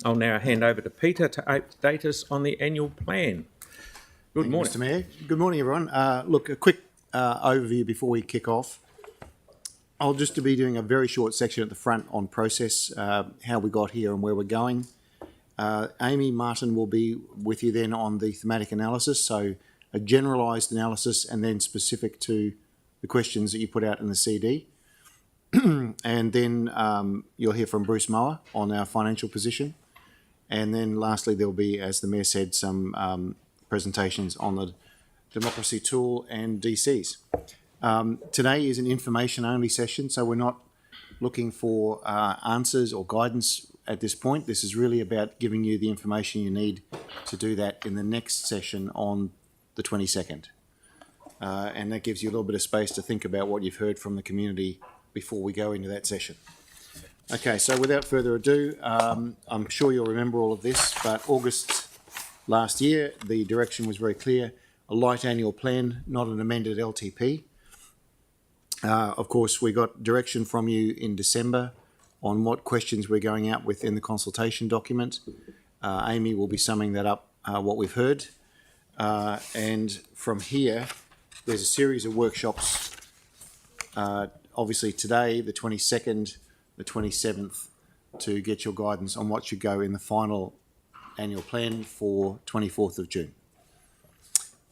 I'll now hand over to Peter to update us on the annual plan. Good morning. Mr Mayor. Good morning, everyone. Look, a quick overview before we kick off. I'll just be doing a very short section at the front on process, how we got here and where we're going. Amy Martin will be with you then on the thematic analysis, so a generalised analysis and then specific to the questions that you put out in the CD. And then you'll hear from Bruce Mower on our financial position. And then lastly, there'll be, as the Mayor said, some presentations on the democracy tool and DCs. Today is an information-only session, so we're not looking for answers or guidance at this point. This is really about giving you the information you need to do that in the next session on the 22nd. And that gives you a little bit of space to think about what you've heard from the community before we go into that session. Okay, so without further ado, I'm sure you'll remember all of this, but August last year, the direction was very clear: a light annual plan, not an amended LTP. Of course, we got direction from you in December on what questions we're going out with in the consultation document. Amy will be summing that up, what we've heard. And from here, there's a series of workshops, obviously today, the 22nd, the 27th, to get your guidance on what should go in the final annual plan for 24th of June.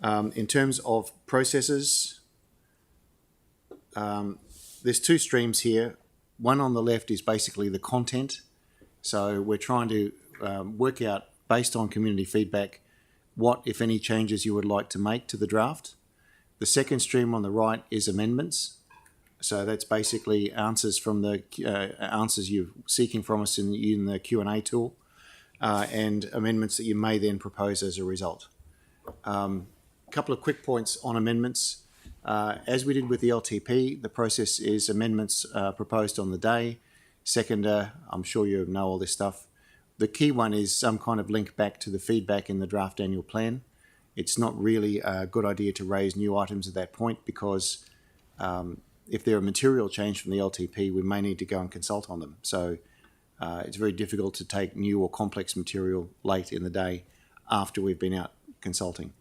In terms of processes, there's two streams here. One on the left is basically the content. So we're trying to work out, based on community feedback, what, if any, changes you would like to make to the draft. The second stream on the right is amendments. So that's basically answers from the answers you're seeking from us in the Q&A tool, and amendments that you may then propose as a result. A couple of quick points on amendments. As we did with the LTP, the process is amendments proposed on the day. Seconder, I'm sure you know all this stuff. The key one is some kind of link back to the feedback in the draft annual plan. It's not really a good idea to raise new items at that point, because if they're a material change from the LTP, we may need to go and consult on them. So it's very difficult to take new or complex material late in the day after we've been out consulting.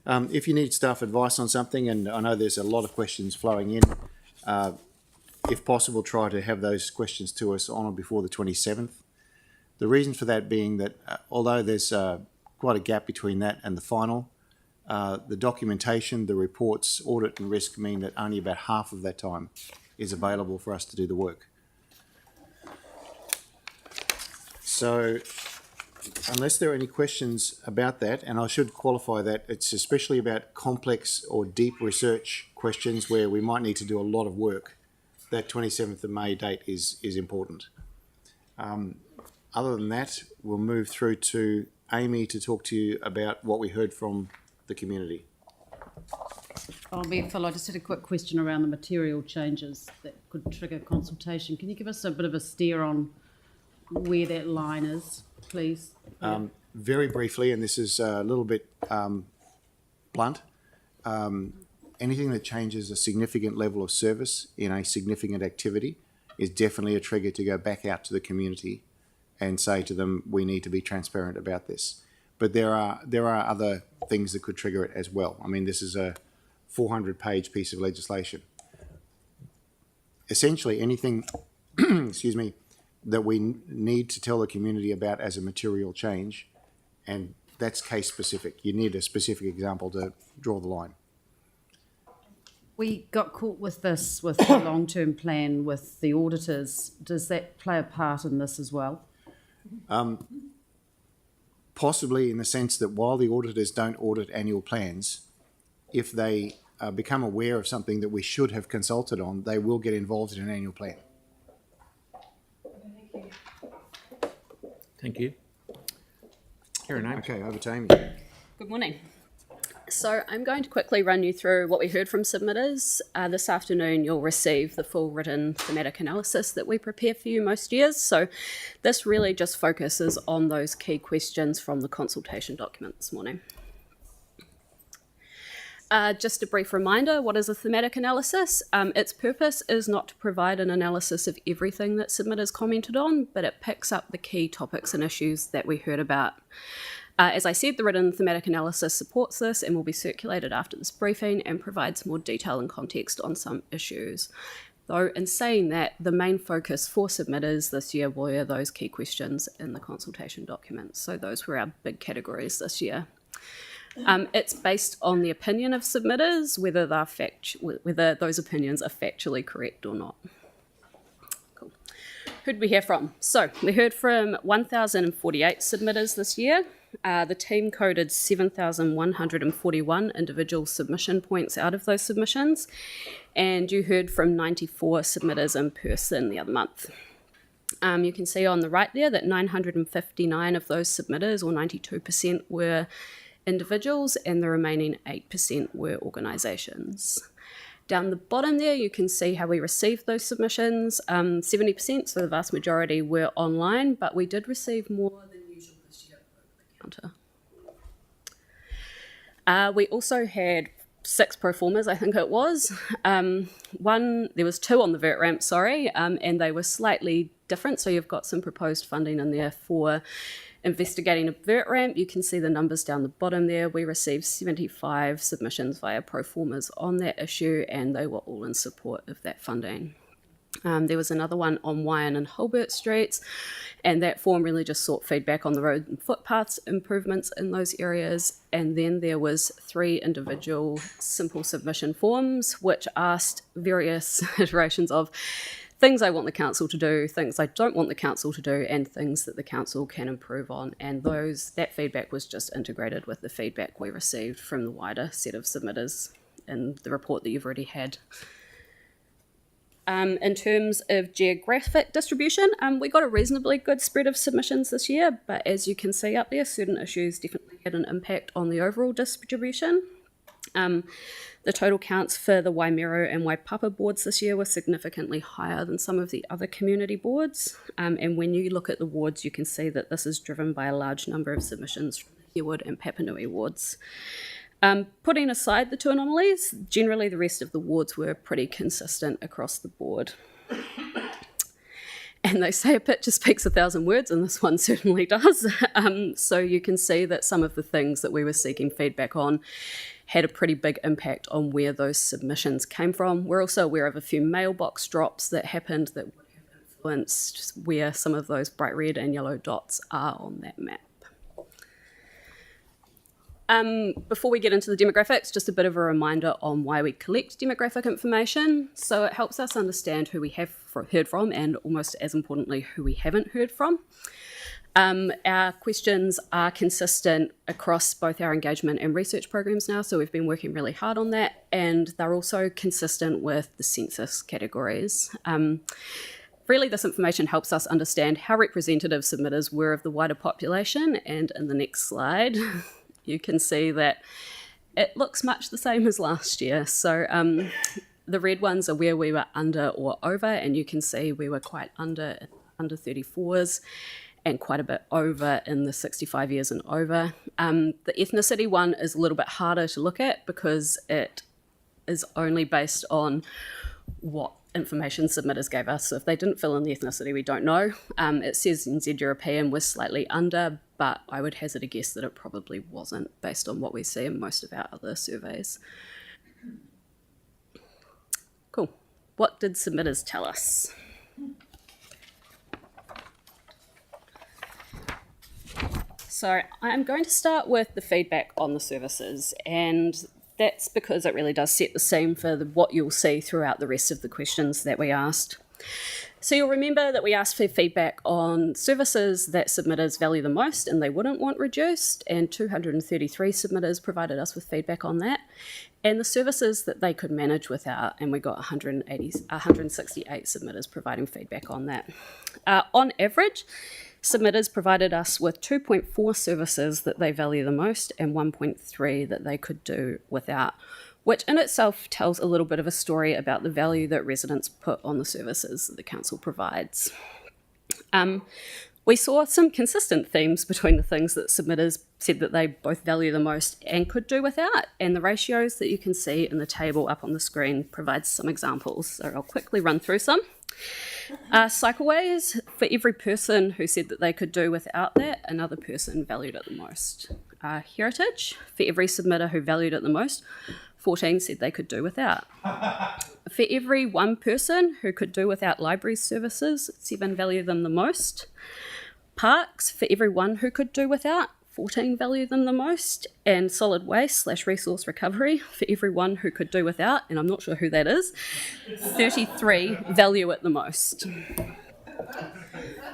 If you need staff advice on something, and I know there's a lot of questions flowing in, if possible, try to have those questions to us on or before the 27th. The reason for that being that although there's quite a gap between that and the final, the documentation, the reports, audit and risk mean that only about half of that time is available for us to do the work. So unless there are any questions about that, and I should qualify that it's especially about complex or deep research questions where we might need to do a lot of work, that 27th of May date is important. Other than that, we'll move through to Amy to talk to you about what we heard from the community. Mayor Phil, I just had a quick question around the material changes that could trigger consultation. Can you give us a bit of a steer on where that line is, please? Very briefly, and this is a little bit blunt, anything that changes a significant level of service in a significant activity is definitely a trigger to go back out to the community and say to them, we need to be transparent about this. But there are other things that could trigger it as well. I mean, this is a 400-page piece of legislation. Essentially, anything, excuse me, that we need to tell the community about as a material change, and that's case specific. You need a specific example to draw the line. We got caught with this, with the long-term plan with the auditors. Does that play a part in this as well? Possibly, in the sense that while the auditors don't audit annual plans, if they become aware of something that we should have consulted on, they will get involved in an annual plan. Thank you. Karen, okay, over to Amy. Good morning. So I'm going to quickly run you through what we heard from submitters. This afternoon you'll receive the full written thematic analysis that we prepare for you most years. So this really just focuses on those key questions from the consultation document this morning. Just a brief reminder, what is a thematic analysis? Its purpose is not to provide an analysis of everything that submitters commented on, but it picks up the key topics and issues that we heard about. As I said, the written thematic analysis supports this and will be circulated after this briefing and provides more detail and context on some issues. Though in saying that, the main focus for submitters this year were those key questions in the consultation documents. So those were our big categories this year. It's based on the opinion of submitters, whether those opinions are factually correct or not. Cool. Who'd we hear from? So we heard from 1,048 submitters this year. The team coded 7,141 individual submission points out of those submissions, and you heard from 94 submitters in person the other month. You can see on the right there that 959 of those submitters, or 92%, were individuals, and the remaining 8% were organisations. Down the bottom there, you can see how we received those submissions. 70%, so the vast majority, were online, but we did receive more than usual this year over the counter. We also had 6 pro formas, I think it was. There was 2 on the vert ramp, and they were slightly different. So you've got some proposed funding in there for investigating a vert ramp. You can see the numbers down the bottom there. We received 75 submissions via pro formas on that issue, and they were all in support of that funding. There was another one on Wyan and Hulbert Streets, and that form really just sought feedback on the road and footpaths improvements in those areas. And then there was 3 individual simple submission forms, which asked various iterations of things I want the council to do, things I don't want the council to do, and things that the council can improve on. And that feedback was just integrated with the feedback we received from the wider set of submitters in the report that you've already had. In terms of geographic distribution, we got a reasonably good spread of submissions this year, but as you can see up there, certain issues definitely had an impact on the overall distribution. The total counts for the Waimero and Waipapa boards this year were significantly higher than some of the other community boards, and when you look at the wards, you can see that this is driven by a large number of submissions from the Herwood and Papanui wards. Putting aside the 2 anomalies, generally the rest of the wards were pretty consistent across the board. And they say a picture speaks 1,000 words, and this one certainly does. So you can see that some of the things that we were seeking feedback on had a pretty big impact on where those submissions came from. We're also aware of a few mailbox drops that happened that would have influenced where some of those bright red and yellow dots are on that map. Before we get into the demographics, just a bit of a reminder on why we collect demographic information. So it helps us understand who we have heard from, and almost as importantly, who we haven't heard from. Our questions are consistent across both our engagement and research programs now, so we've been working really hard on that, and they're also consistent with the census categories. Really, this information helps us understand how representative submitters were of the wider population, and in the next slide, you can see that it looks much the same as last year. So the red ones are where we were under or over, and you can see we were quite under 34s and quite a bit over in the 65 years and over. The ethnicity one is a little bit harder to look at because it is only based on what information submitters gave us. So if they didn't fill in the ethnicity, we don't know. It says NZ European was slightly under, but I would hazard a guess that it probably wasn't based on what we see in most of our other surveys. Cool. What did submitters tell us? So I'm going to start with the feedback on the services, and that's because it really does set the scene for what you'll see throughout the rest of the questions that we asked. So you'll remember that we asked for feedback on services that submitters value the most and they wouldn't want reduced, and 233 submitters provided us with feedback on that, and the services that they could manage without, and we got 168 submitters providing feedback on that. On average, submitters provided us with 2.4 services that they value the most and 1.3 that they could do without, which in itself tells a little bit of a story about the value that residents put on the services that the council provides. We saw some consistent themes between the things that submitters said that they both value the most and could do without, and the ratios that you can see in the table up on the screen provides some examples, so I'll quickly run through some. Cycleways, for every person who said that they could do without that, another person valued it the most. Heritage, for every submitter who valued it the most, 14 said they could do without. For every one person who could do without library services, 7 value them the most. Parks, for every one who could do without, 14 value them the most. And solid waste / resource recovery, for every one who could do without, and I'm not sure who that is, 33 value it the most.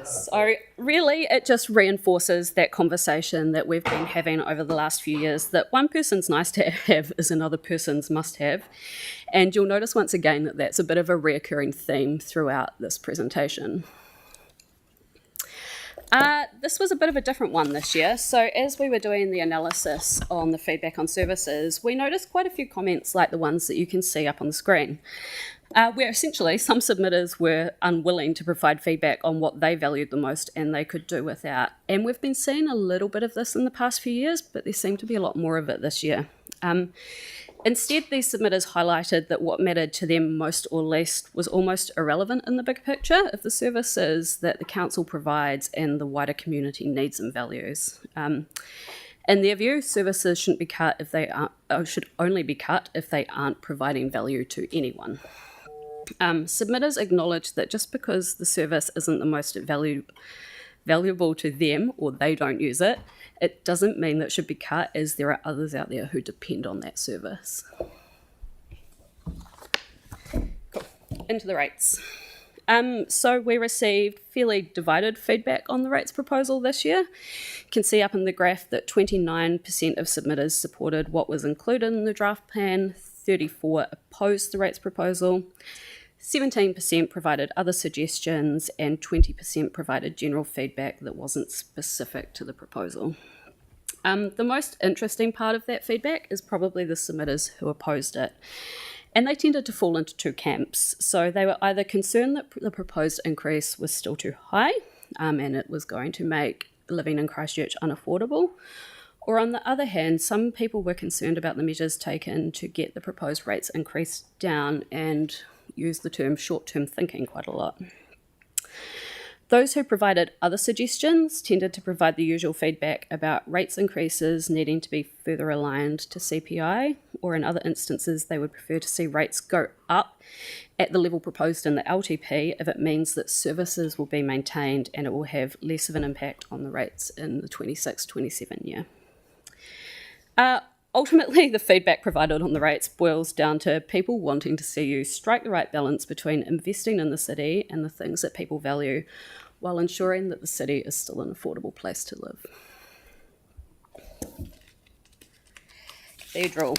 So really, it just reinforces that conversation that we've been having over the last few years, that one person's nice to have is another person's must have. And you'll notice once again that that's a bit of a reoccurring theme throughout this presentation. This was a bit of a different one this year. So as we were doing the analysis on the feedback on services, we noticed quite a few comments like the ones that you can see up on the screen, where essentially some submitters were unwilling to provide feedback on what they valued the most and they could do without. And we've been seeing a little bit of this in the past few years, but there seemed to be a lot more of it this year. Instead, these submitters highlighted that what mattered to them most or least was almost irrelevant in the big picture of the services that the council provides and the wider community needs and values. In their view, services shouldn't be cut if they aren't, or should only be cut if they aren't providing value to anyone. Submitters acknowledge that just because the service isn't the most valuable to them or they don't use it, it doesn't mean that it should be cut, as there are others out there who depend on that service. Cool. Into the rates. So we received fairly divided feedback on the rates proposal this year. You can see up in the graph that 29% of submitters supported what was included in the draft plan, 34% opposed the rates proposal, 17% provided other suggestions, and 20% provided general feedback that wasn't specific to the proposal. The most interesting part of that feedback is probably the submitters who opposed it. And they tended to fall into two camps. So they were either concerned that the proposed increase was still too high and it was going to make living in Christchurch unaffordable. Or on the other hand, some people were concerned about the measures taken to get the proposed rates increased down and use the term short-term thinking quite a lot. Those who provided other suggestions tended to provide the usual feedback about rates increases needing to be further aligned to CPI, or in other instances they would prefer to see rates go up at the level proposed in the LTP if it means that services will be maintained and it will have less of an impact on the rates in the 26-27 year. Ultimately, the feedback provided on the rates boils down to people wanting to see you strike the right balance between investing in the city and the things that people value, while ensuring that the city is still an affordable place to live. Cathedral.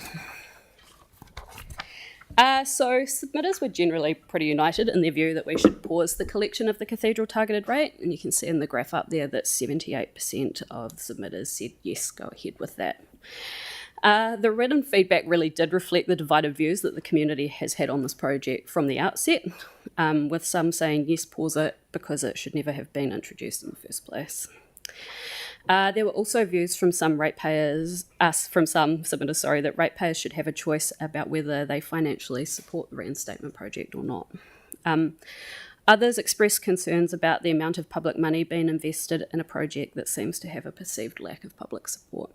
So submitters were generally pretty united in their view that we should pause the collection of the cathedral targeted rate, and you can see in the graph up there that 78% of the submitters said yes, go ahead with that. The written feedback really did reflect the divided views that the community has had on this project from the outset, with some saying yes, pause it, because it should never have been introduced in the first place. There were also views from some submitters, that ratepayers should have a choice about whether they financially support the reinstatement project or not. Others expressed concerns about the amount of public money being invested in a project that seems to have a perceived lack of public support.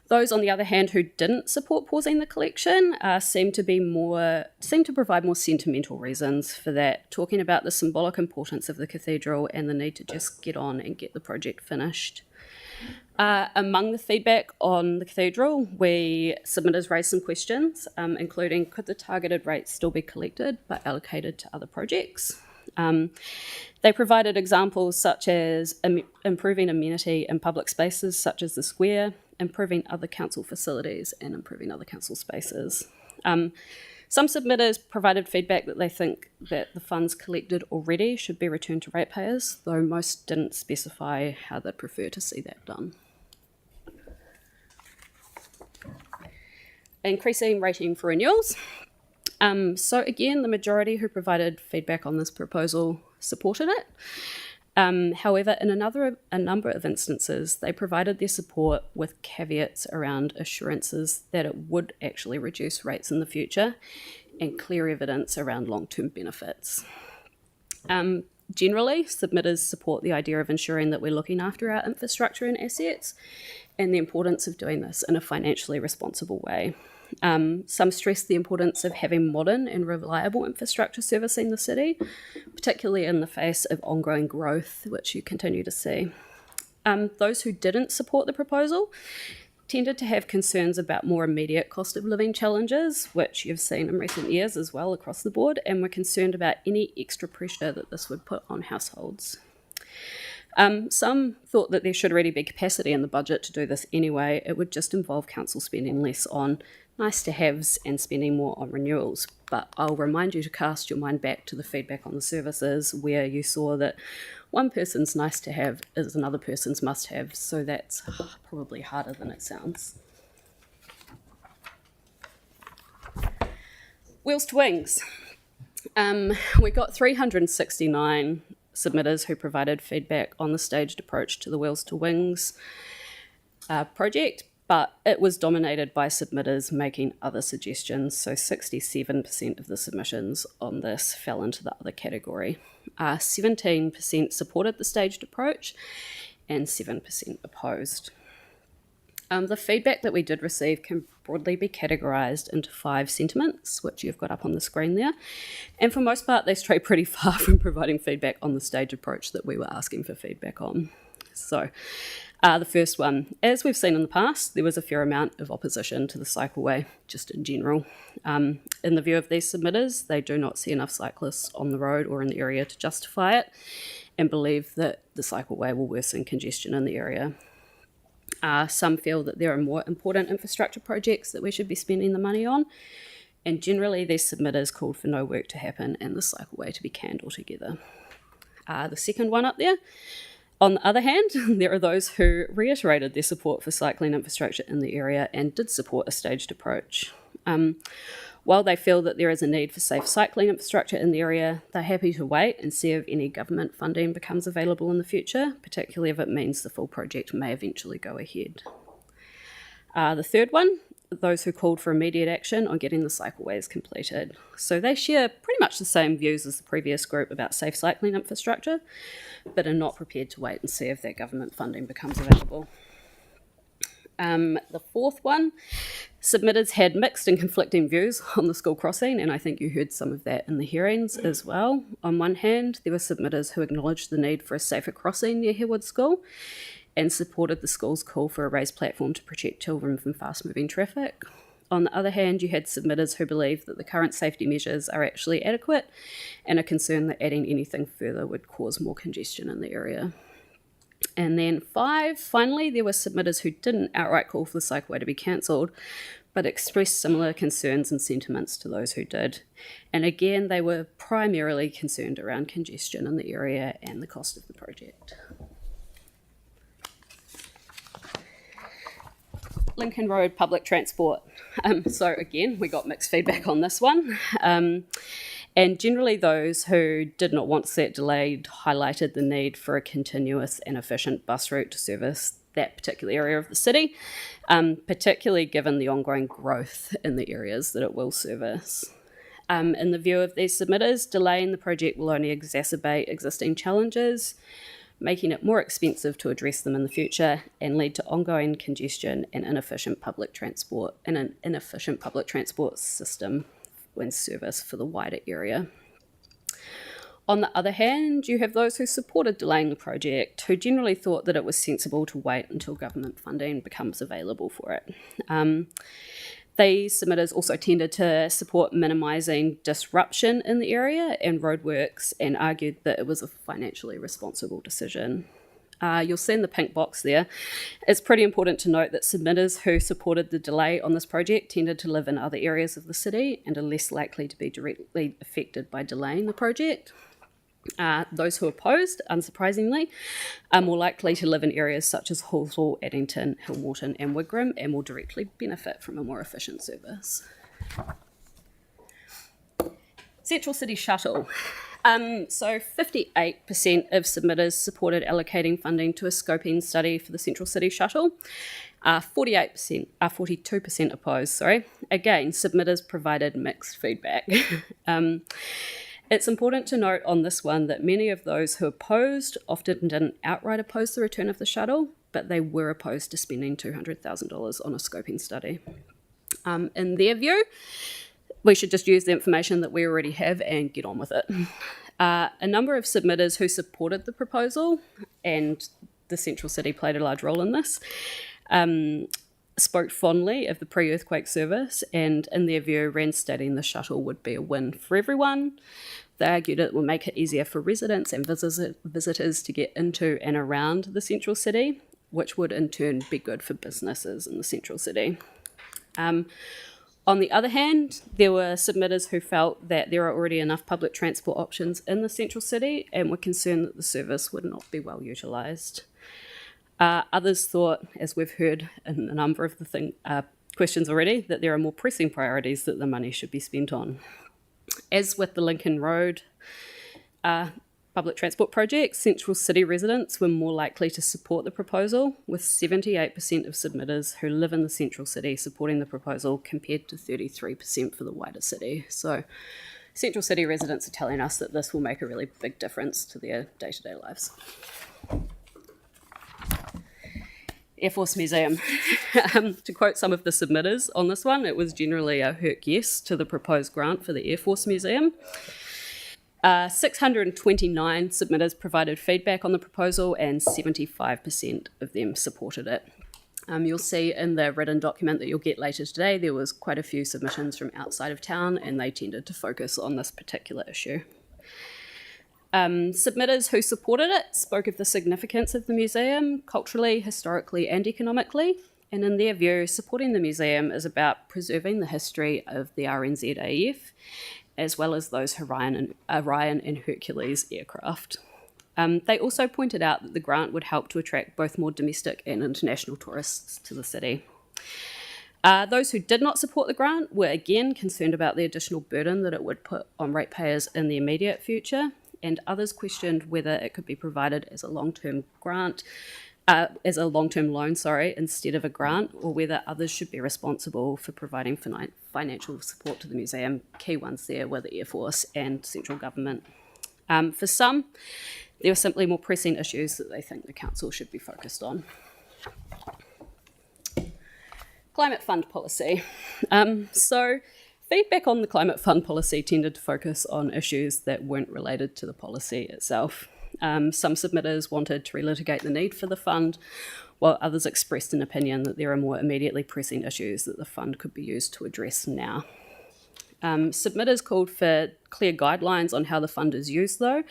Those, on the other hand, who didn't support pausing the collection seem to provide more sentimental reasons for that, talking about the symbolic importance of the cathedral and the need to just get on and get the project finished. Among the feedback on the cathedral, submitters raised some questions, including could the targeted rates still be collected but allocated to other projects? They provided examples such as improving amenity in public spaces such as the square, improving other council facilities, and improving other council spaces. Some submitters provided feedback that they think that the funds collected already should be returned to ratepayers, though most didn't specify how they'd prefer to see that done. Increasing rating for renewals. So again, the majority who provided feedback on this proposal supported it. However, in a number of instances, they provided their support with caveats around assurances that it would actually reduce rates in the future and clear evidence around long-term benefits. Generally, submitters support the idea of ensuring that we're looking after our infrastructure and assets and the importance of doing this in a financially responsible way. Some stress the importance of having modern and reliable infrastructure servicing the city, particularly in the face of ongoing growth, which you continue to see. Those who didn't support the proposal tended to have concerns about more immediate cost of living challenges, which you've seen in recent years as well across the board, and were concerned about any extra pressure that this would put on households. Some thought that there should already be capacity in the budget to do this anyway. It would just involve council spending less on nice-to-haves and spending more on renewals. But I'll remind you to cast your mind back to the feedback on the services where you saw that one person's nice-to-have is another person's must-have, so that's probably harder than it sounds. Wheels to Wings. We got 369 submitters who provided feedback on the staged approach to the Wheels to Wings project, but it was dominated by submitters making other suggestions, so 67% of the submissions on this fell into the other category. 17% supported the staged approach and 7% opposed. The feedback that we did receive can broadly be categorised into 5 sentiments, which you've got up on the screen there. And for most part, they stray pretty far from providing feedback on the stage approach that we were asking for feedback on. So the first one, as we've seen in the past, there was a fair amount of opposition to the cycleway, just in general. In the view of these submitters, they do not see enough cyclists on the road or in the area to justify it, and believe that the cycleway will worsen congestion in the area. Some feel that there are more important infrastructure projects that we should be spending the money on, and generally these submitters called for no work to happen and the cycleway to be canned altogether. The second one up there, on the other hand, there are those who reiterated their support for cycling infrastructure in the area and did support a staged approach. While they feel that there is a need for safe cycling infrastructure in the area, they're happy to wait and see if any government funding becomes available in the future, particularly if it means the full project may eventually go ahead. The third one, those who called for immediate action on getting the cycleways completed. So they share pretty much the same views as the previous group about safe cycling infrastructure, but are not prepared to wait and see if that government funding becomes available. The fourth one, submitters had mixed and conflicting views on the school crossing, and I think you heard some of that in the hearings as well. On one hand, there were submitters who acknowledged the need for a safer crossing near Harewood School and supported the school's call for a raised platform to protect children from fast-moving traffic. On the other hand, you had submitters who believed that the current safety measures are actually adequate and are concerned that adding anything further would cause more congestion in the area. And then 5, finally, there were submitters who didn't outright call for the cycleway to be cancelled, but expressed similar concerns and sentiments to those who did. And again, they were primarily concerned around congestion in the area and the cost of the project. Lincoln Road public transport. So again, we got mixed feedback on this one. And generally those who did not want to see it delayed highlighted the need for a continuous and efficient bus route to service that particular area of the city, particularly given the ongoing growth in the areas that it will service. In the view of these submitters, delaying the project will only exacerbate existing challenges, making it more expensive to address them in the future and lead to ongoing congestion and inefficient public transport and an inefficient public transport system when service for the wider area. On the other hand, you have those who supported delaying the project, who generally thought that it was sensible to wait until government funding becomes available for it. These submitters also tended to support minimising disruption in the area and roadworks and argued that it was a financially responsible decision. You'll see in the pink box there, it's pretty important to note that submitters who supported the delay on this project tended to live in other areas of the city and are less likely to be directly affected by delaying the project. Those who opposed, unsurprisingly, are more likely to live in areas such as Hawthorne, Addington, Hillmorton and Wigram and will directly benefit from a more efficient service. Central City Shuttle. So 58% of submitters supported allocating funding to a scoping study for the Central City Shuttle. 42% opposed, sorry. Again, submitters provided mixed feedback. It's important to note on this one that many of those who opposed often didn't outright oppose the return of the shuttle, but they were opposed to spending $200,000 on a scoping study. In their view, we should just use the information that we already have and get on with it. A number of submitters who supported the proposal, and the Central City played a large role in this, spoke fondly of the pre-earthquake service, and in their view, reinstating the shuttle would be a win for everyone. They argued it would make it easier for residents and visitors to get into and around the Central City, which would in turn be good for businesses in the Central City. On the other hand, there were submitters who felt that there are already enough public transport options in the Central City and were concerned that the service would not be well utilised. Others thought, as we've heard in a number of the questions already, that there are more pressing priorities that the money should be spent on. As with the Lincoln Road public transport project, Central City residents were more likely to support the proposal, with 78% of submitters who live in the Central City supporting the proposal compared to 33% for the wider city. So Central City residents are telling us that this will make a really big difference to their day-to-day lives. Air Force Museum. To quote some of the submitters on this one, it was generally a hurt yes to the proposed grant for the Air Force Museum. 629 submitters provided feedback on the proposal and 75% of them supported it. You'll see in the written document that you'll get later today, there was quite a few submissions from outside of town and they tended to focus on this particular issue. Submitters who supported it spoke of the significance of the museum culturally, historically and economically, and in their view, supporting the museum is about preserving the history of the RNZAF, as well as those Orion and Hercules aircraft. They also pointed out that the grant would help to attract both more domestic and international tourists to the city. Those who did not support the grant were again concerned about the additional burden that it would put on ratepayers in the immediate future, and others questioned whether it could be provided as a long-term grant, as a long-term loan, instead of a grant, or whether others should be responsible for providing financial support to the museum. Key ones there were the Air Force and central government. For some, there were simply more pressing issues that they think the council should be focused on. Climate fund policy. So feedback on the climate fund policy tended to focus on issues that weren't related to the policy itself. Some submitters wanted to relitigate the need for the fund, while others expressed an opinion that there are more immediately pressing issues that the fund could be used to address now. Submitters called for clear guidelines on how the fund is used, though,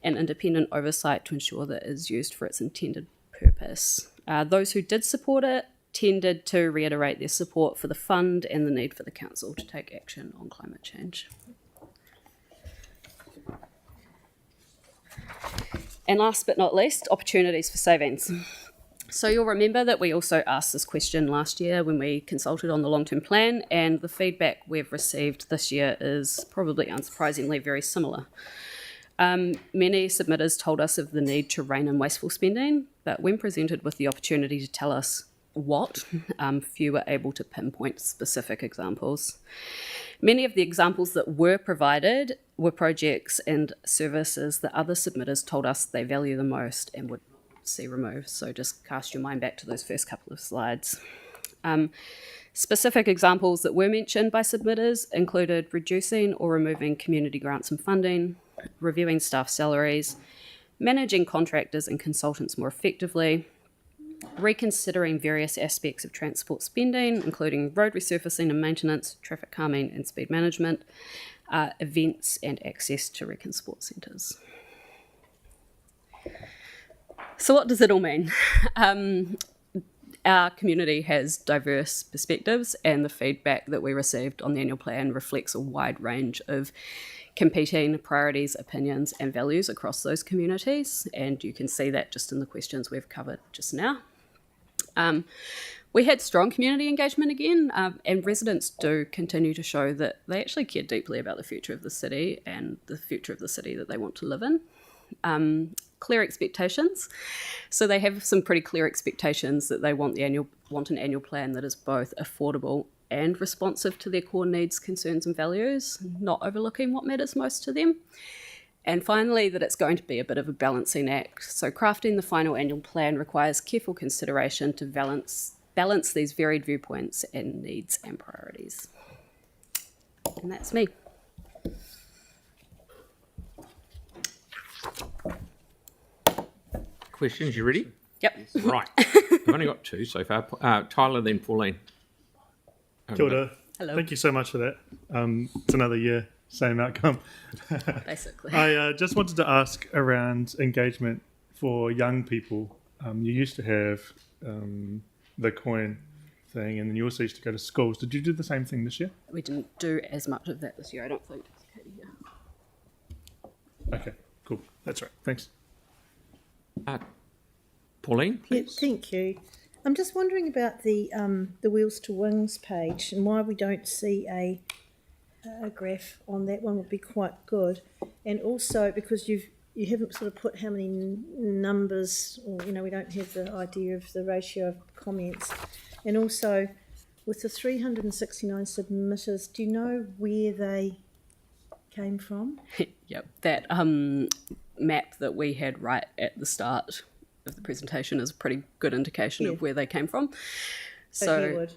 and independent oversight to ensure that it is used for its intended purpose. Those who did support it tended to reiterate their support for the fund and the need for the council to take action on climate change. And last but not least, opportunities for savings. So you'll remember that we also asked this question last year when we consulted on the long-term plan, and the feedback we've received this year is probably unsurprisingly very similar. Many submitters told us of the need to rein in wasteful spending, but when presented with the opportunity to tell us what, few were able to pinpoint specific examples. Many of the examples that were provided were projects and services that other submitters told us they value the most and would see removed. So just cast your mind back to those first couple of slides. Specific examples that were mentioned by submitters included reducing or removing community grants and funding, reviewing staff salaries, managing contractors and consultants more effectively, reconsidering various aspects of transport spending, including road resurfacing and maintenance, traffic calming and speed management, events and access to rec and sports centres. So what does it all mean? Our community has diverse perspectives, and the feedback that we received on the annual plan reflects a wide range of competing priorities, opinions and values across those communities, and you can see that just in the questions we've covered just now. We had strong community engagement again, and residents do continue to show that they actually care deeply about the future of the city and the future of the city that they want to live in. Clear expectations. So they have some pretty clear expectations that they want an annual plan that is both affordable and responsive to their core needs, concerns and values, not overlooking what matters most to them. And finally, that it's going to be a bit of a balancing act. So crafting the final annual plan requires careful consideration to balance these varied viewpoints and needs and priorities. And that's me. Questions, you ready? Yep. Right. I've only got two so far. Tyler, then Pauline. Kia ora. Hello. Thank you so much for that. It's another year, same outcome. Basically. I just wanted to ask around engagement for young people. You used to have the coin thing, and then you also used to go to schools. Did you do the same thing this year? We didn't do as much of that this year, I don't think. Okay, cool. That's right. Thanks. Pauline, Yeah, please. thank you. I'm just wondering about the Wheels to Wings page and why we don't see a graph on that one would be quite good. And also because you haven't sort of put how many numbers, or we don't have the idea of the ratio of comments. And also with the 369 submitters, do you know where they came from? Yep. That map that we had right at the start of the presentation is a pretty good indication of where they came from. So Hereward.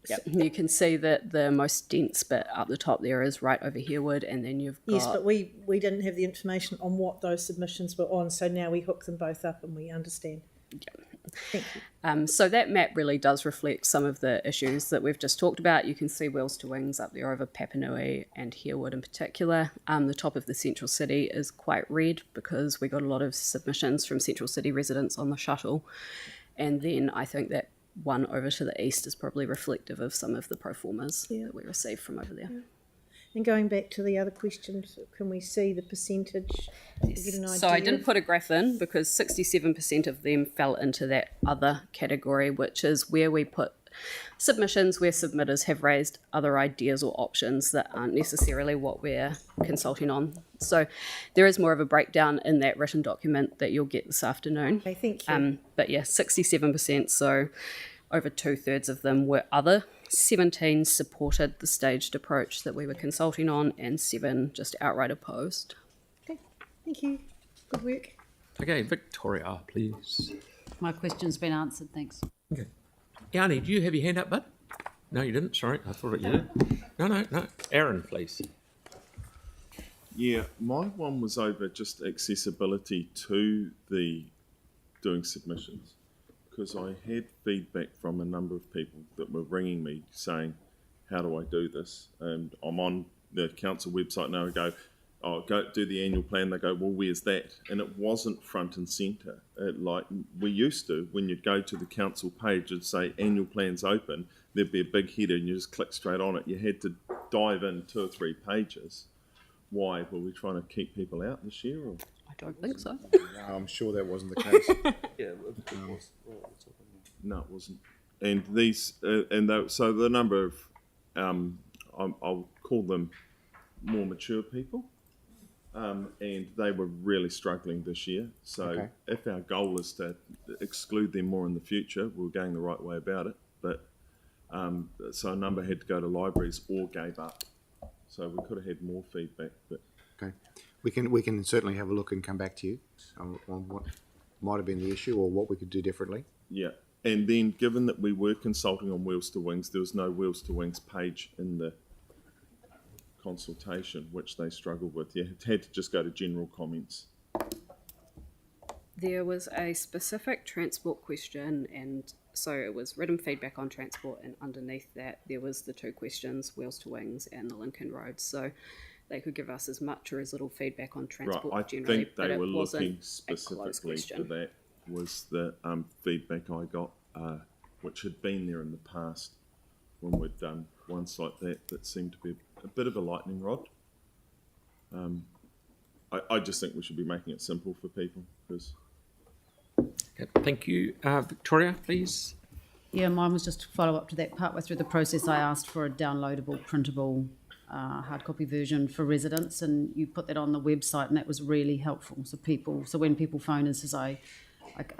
yep, you can see that the most dense bit up the top there is right over Hereward, and then you've got... Yes, but we didn't have the information on what those submissions were on, so now we hook them both up and we understand. Thank you. So that map really does reflect some of the issues that we've just talked about. You can see Wheels to Wings up there over Papanui and Hereward in particular. The top of the central city is quite red because we got a lot of submissions from central city residents on the shuttle. And then I think that one over to the east is probably reflective of some of the pro formas that we received from over there. And going back to the other questions, can we see the percentage? To get an idea So I didn't of- put a graph in because 67% of them fell into that other category, which is where we put submissions where submitters have raised other ideas or options that aren't necessarily what we're consulting on. So there is more of a breakdown in that written document that you'll get this afternoon. Okay, thank you. But yeah, 67%, so over 2/3 of them were other. 17 supported the staged approach that we were consulting on, and 7 just outright opposed. Okay, thank you. Good work. Okay, Victoria, please. My question's been answered, thanks. Okay. Yanni, do you have your hand up, bud? No, you didn't. Sorry, I thought you did. No. Aaron, please. Yeah, my one was over just accessibility to the doing submissions, because I had feedback from a number of people that were ringing me saying, how do I do this? And I'm on the council website now. I go, oh, go do the annual plan. They go, well, where's that? And it wasn't front and centre. Like we used to, when you'd go to the council page, it'd say annual plan's open. There'd be a big header and you just click straight on it. You had to dive in 2 or 3 pages. Why? Were we trying to keep people out this year? Or? I don't think so. No, I'm sure that wasn't the case. No, it wasn't. And these, so the number of, I'll call them more mature people, and they were really struggling this year. So if our goal is to exclude them more in the future, we're going the right way about it. But so a number had to go to libraries or gave up. So we could have had more feedback. But Okay, we can certainly have a look and come back to you on what might have been the issue or what we could do differently. yeah. And then, given that we were consulting on Wheels to Wings, there was no Wheels to Wings page in the consultation, which they struggled with. You had to just go to general comments. There was a specific transport question, and so it was written feedback on transport, and underneath that there was the 2 questions, Wheels to Wings and the Lincoln Road. So they could give us as much or as little feedback on transport Right, I generally, think but they it were wasn't looking a closed specifically for question. that, was the feedback I got, which had been there in the past when we'd done ones like that seemed to be a bit of a lightning rod. I just think we should be making it simple for people, because Okay, thank you. Victoria, please. Yeah, mine was just to follow up to that. Partway through the process, I asked for a downloadable, printable, hard copy version for residents, and you put that on the website, and that was really helpful. So when people phone and says, I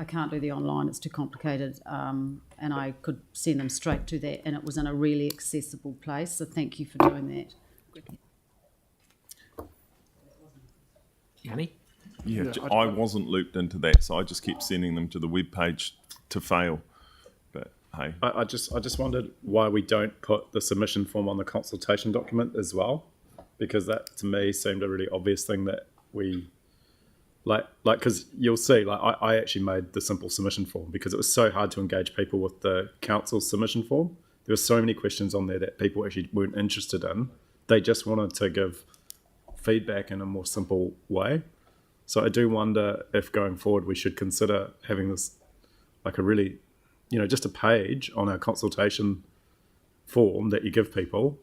can't do the online, it's too complicated, and I could send them straight to that, and it was in a really accessible place. So thank you for doing that. Yanni? Yeah, I wasn't looped into that, so I just kept sending them to the web page to fail. But hey, I just wondered why we don't put the submission form on the consultation document as well, because that to me seemed a really obvious thing that we like because you'll see, like I actually made the simple submission form because it was so hard to engage people with the council's submission form. There were so many questions on there that people actually weren't interested in. They just wanted to give feedback in a more simple way. So I do wonder if going forward we should consider having this like a really, just a page on our consultation form that you give people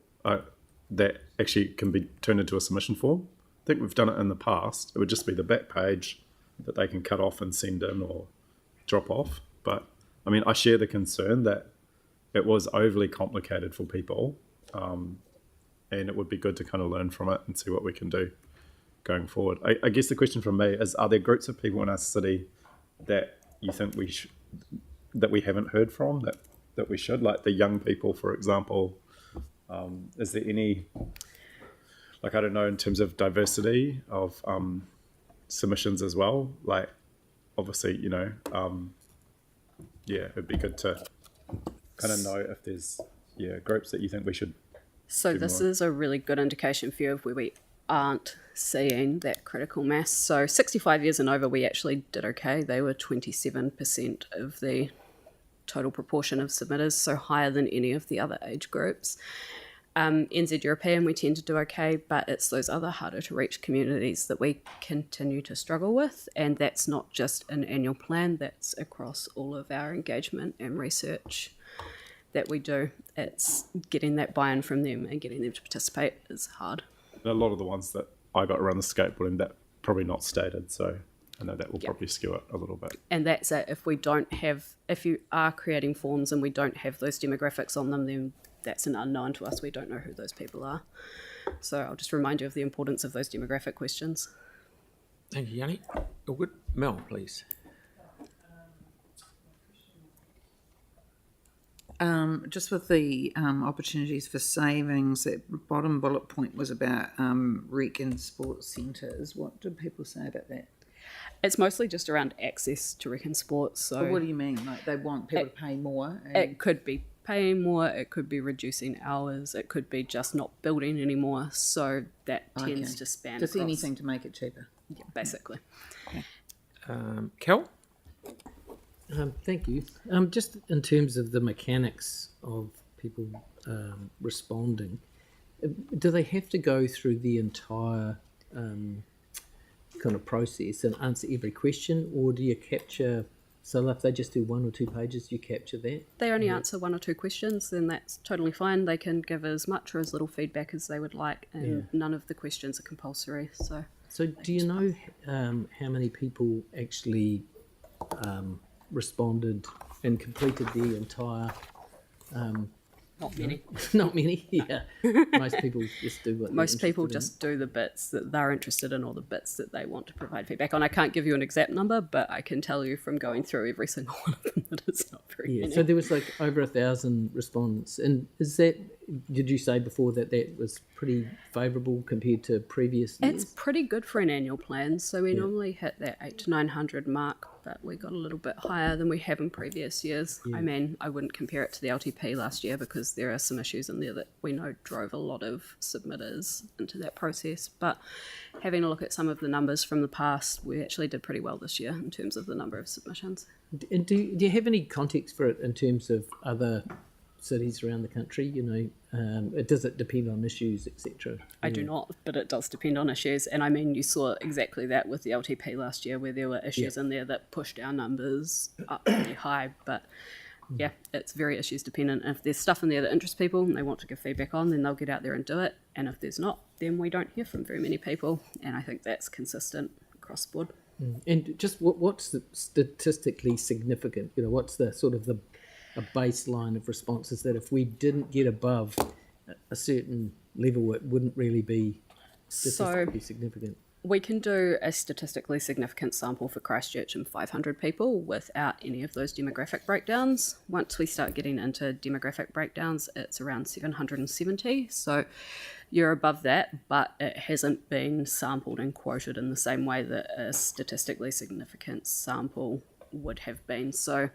that actually can be turned into a submission form. I think we've done it in the past. It would just be the back page that they can cut off and send in or drop off. But I mean, I share the concern that it was overly complicated for people, and it would be good to kind of learn from it and see what we can do going forward. I guess the question from me is: are there groups of people in our city that you think that we haven't heard from that we should, like the young people, for example? Is there any, like, I don't know, in terms of diversity of submissions as well? Like, obviously, it'd be good to kind of know if there's groups that you think we should. So this is a really good indication for you of where we aren't seeing that critical mass. So 65 years and over, we actually did okay. They were 27% of the total proportion of submitters, so higher than any of the other age groups. NZ European, we tend to do okay, but it's those other harder to reach communities that we continue to struggle with, and that's not just an annual plan, that's across all of our engagement and research that we do. It's getting that buy-in from them and getting them to participate is hard. A lot of the ones that I got around the skateboarding, that probably not stated, so I know that will probably skew it a little bit. And that's it. If you are creating forms and we don't have those demographics on them, then that's an unknown to us. We don't know who those people are. So I'll just remind you of the importance of those demographic questions. Thank you, Yanni. Oh, good. Mel, please. Just with the opportunities for savings, that bottom bullet point was about rec and sports centres. What do people say about that? It's mostly just around access to rec and sports. So But what do you mean? Like they want people to pay more? it could be paying more, it could be reducing hours, it could be just not building anymore. So that tends to span just across. anything to make it cheaper. Yeah, basically. Kel? Thank you. Just in terms of the mechanics of people responding, do they have to go through the entire kind of process and answer every question, or do you capture? So if they just do 1 or 2 pages, you capture that? They only answer 1 or 2 questions, then that's totally fine. They can give as much or as little feedback as they would like, and none of the questions are compulsory. So do you know how many people actually responded and completed the entire? not many. Not many, yeah. Most people just do what Most people they're interested just do the bits that they're interested in or the bits that they want to provide feedback on. I can't give you an exact number, but I can tell you from going through every single one of them that it's not very in. Yeah, many. so there was like over 1,000 respondents. And did you say before that was pretty favourable compared to previous years? It's pretty good for an annual plan. So we normally hit that 800 to 900 mark, but we got a little bit higher than we have in previous years. I mean, I wouldn't compare it to the LTP last year because there are some issues in there that we know drove a lot of submitters into that process. But having a look at some of the numbers from the past, we actually did pretty well this year in terms of the number of submissions. And do you have any context for it in terms of other cities around the country? Does it depend on issues, etc.? I do not, but it does depend on issues. And I mean, you saw exactly that with the LTP last year, where there were issues in there that pushed our numbers up really high. But yeah, it's very issues dependent. If there's stuff in there that interests people and they want to give feedback on, then they'll get out there and do it. And if there's not, then we don't hear from very many people. And I think that's consistent across the board. And just what's the statistically significant? What's the sort of the a baseline of responses that if we didn't get above a certain level, it wouldn't really be statistically significant? We can do a statistically significant sample for Christchurch and 500 people without any of those demographic breakdowns. Once we start getting into demographic breakdowns, it's around 770. So you're above that, but it hasn't been sampled and quoted in the same way that a statistically significant sample would have been. So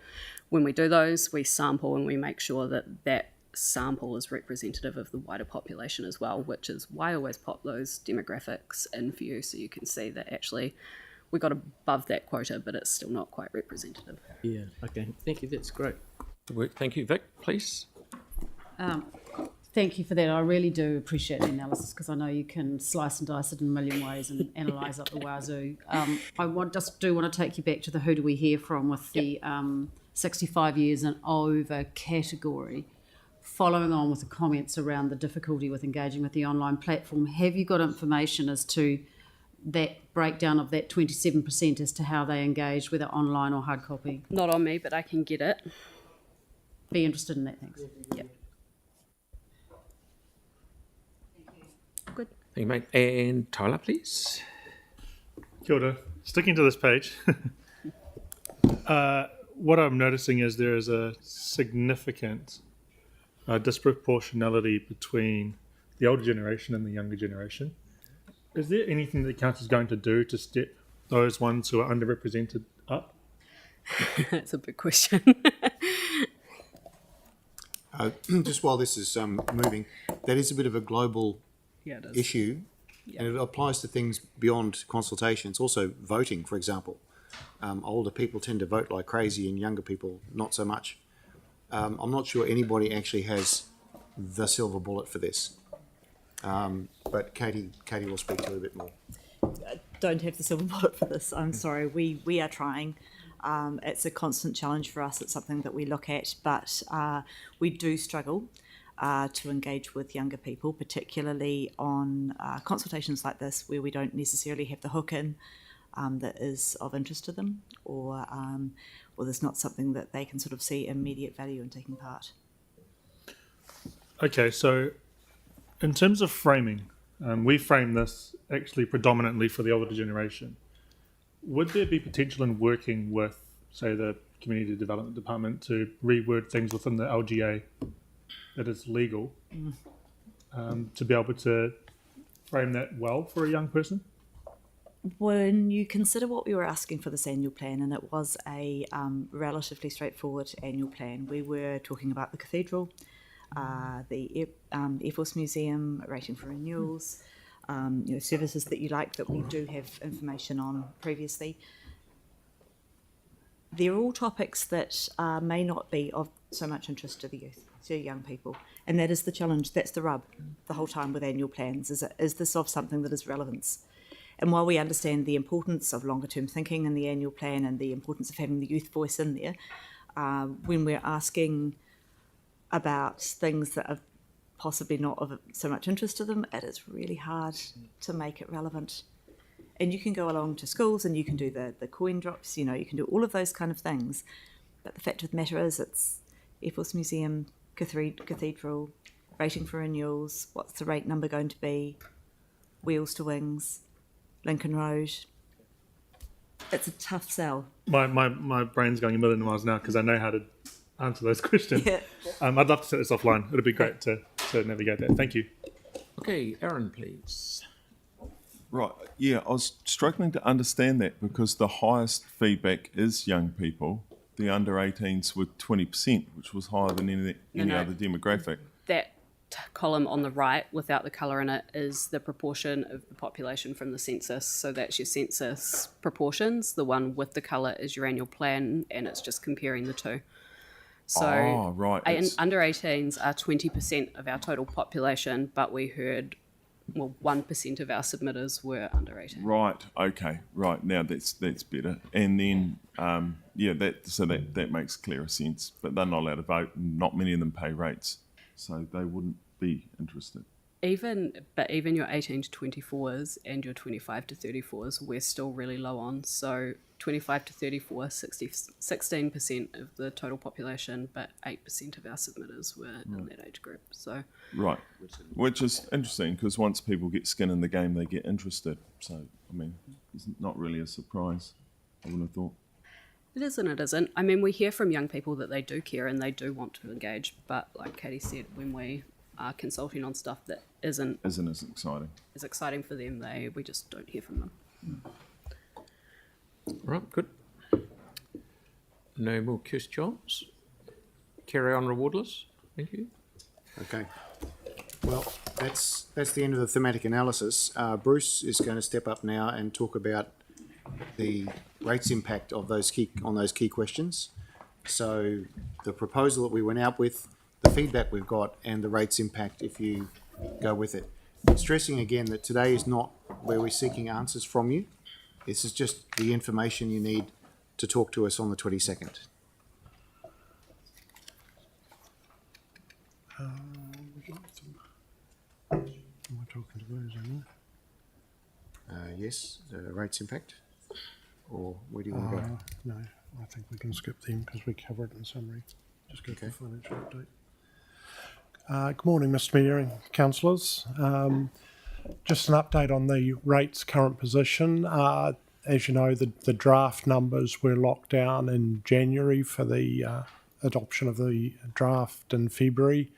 when we do those, we sample and we make sure that that sample is representative of the wider population as well, which is why I always pop those demographics in for you, so you can see that actually we got above that quota, but it's still not quite representative. Yeah, okay. Thank you, that's great. Good work. Thank you, Vic, please. Thank you for that. I really do appreciate the analysis, because I know you can slice and dice it in a million ways and analyse up the wazoo. I just do want to take you back to the who do we hear from with the 65 years and over category. Following on with the comments around the difficulty with engaging with the online platform, have you got information as to that breakdown of that 27% as to how they engage, whether online or hard copy? Not on me, but I can get it. Be interested in that, thanks. Yep. Thank you, mate. And Tyler, please. Kia ora. Sticking to this page, what I'm noticing is there is a significant disproportionality between the older generation and the younger generation. Is there anything that the council is going to do to step those ones who are underrepresented up? That's a big question. Just while this is moving, that is a bit of a global Yeah, it is. issue, and it applies to things beyond consultation. It's also voting, for example. Older people tend to vote like crazy, and younger people not so much. I'm not sure anybody actually has the silver bullet for this, but Katie will speak to it a bit more. Don't have the silver bullet for this. I'm sorry. We are trying. It's a constant challenge for us. It's something that we look at, but we do struggle to engage with younger people, particularly on consultations like this, where we don't necessarily have the hook in that is of interest to them, or there's not something that they can sort of see immediate value in taking part. Okay, so in terms of framing, we frame this actually predominantly for the older generation. Would there be potential in working with, say, the Community Development Department to reword things within the LGA that is legal to be able to frame that well for a young person? When you consider what we were asking for this annual plan, and it was a relatively straightforward annual plan, we were talking about the cathedral, the Air Force Museum, rating for renewals, services that you like that we do have information on previously. They're all topics that may not be of so much interest to the youth, to young people, and that is the challenge. That's the rub the whole time with annual plans. Is this of something that is relevance? And while we understand the importance of longer term thinking in the annual plan and the importance of having the youth voice in there, when we're asking about things that are possibly not of so much interest to them, it is really hard to make it relevant. And you can go along to schools and you can do the coin drops, you can do all of those kind of things. But the fact of the matter is, it's Air Force Museum, cathedral, rating for renewals, what's the rate number going to be, wheels to wings, Lincoln Road. It's a tough sell. My brain's going a million miles now because I know how to answer those questions. Yeah. I'd love to set this offline. It'd be great to navigate that. Thank you. Okay, Aaron, please. Right, yeah, I was struggling to understand that because the highest feedback is young people. The under 18s were 20%, which was higher than any other demographic. That column on the right without the colour in it is the proportion of the population from the census. So that's your census proportions. The one with the colour is your annual plan, and it's just comparing the two. So right. Under 18s are 20% of our total population, but we heard 1% of our submitters were under 18. Right. Okay. Right. Now that's better. And then that makes clearer sense. But they're not allowed to vote, and not many of them pay rates, so they wouldn't be interested. even your 18 to 24s and your 25 to 34s, we're still really low on. So 25 to 34, 16% of the total population, but 8% of our submitters were in that age group. So Right, which is interesting because once people get skin in the game, they get interested. So, I mean, it's not really a surprise, I wouldn't have thought. it is and it isn't. I mean, we hear from young people that they do care and they do want to engage, but like Katie said, when we are consulting on stuff that isn't Isn't as exciting. as exciting for them, we just don't hear from them. Right, good. No more questions. Carry on rewardless. Thank you. Okay. Well, that's the end of the thematic analysis. Bruce is going to step up now and talk about the rates impact of those key questions. So the proposal that we went out with, the feedback we've got, and the rates impact if you go with it. Stressing again that today is not where we're seeking answers from you. This is just the information you need to talk to us on the 22nd. Yes, rates impact? Or where do you want to go? No, I think we can skip them because we cover it in summary. Just go to the financial update. Good morning, Mr Mayor and councillors. Just an update on the rates current position. As you know, the draft numbers were locked down in January for the adoption of the draft in February.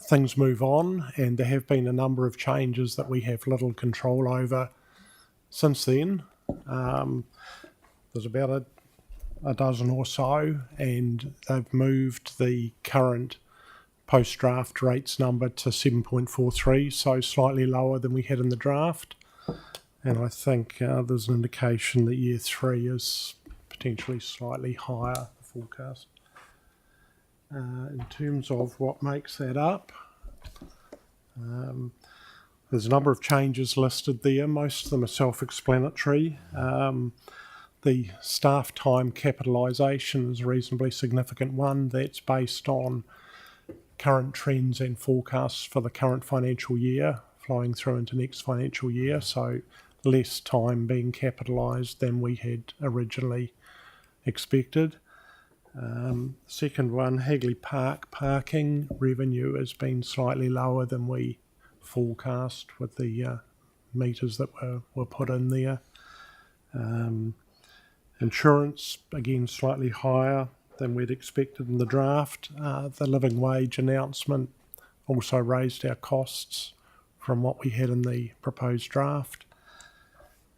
Things move on, and there have been a number of changes that we have little control over since then. There's about a dozen or so, and they've moved the current post-draft rates number to 7.43, so slightly lower than we had in the draft. And I think there's an indication that year 3 is potentially slightly higher, the forecast. In terms of what makes that up, there's a number of changes listed there. Most of them are self-explanatory. The staff time capitalisation is a reasonably significant one. That's based on current trends and forecasts for the current financial year flowing through into next financial year, so less time being capitalised than we had originally expected. Second one, Hagley Park parking revenue has been slightly lower than we forecast with the meters that were put in there. Insurance, again, slightly higher than we'd expected in the draft. The living wage announcement also raised our costs from what we had in the proposed draft.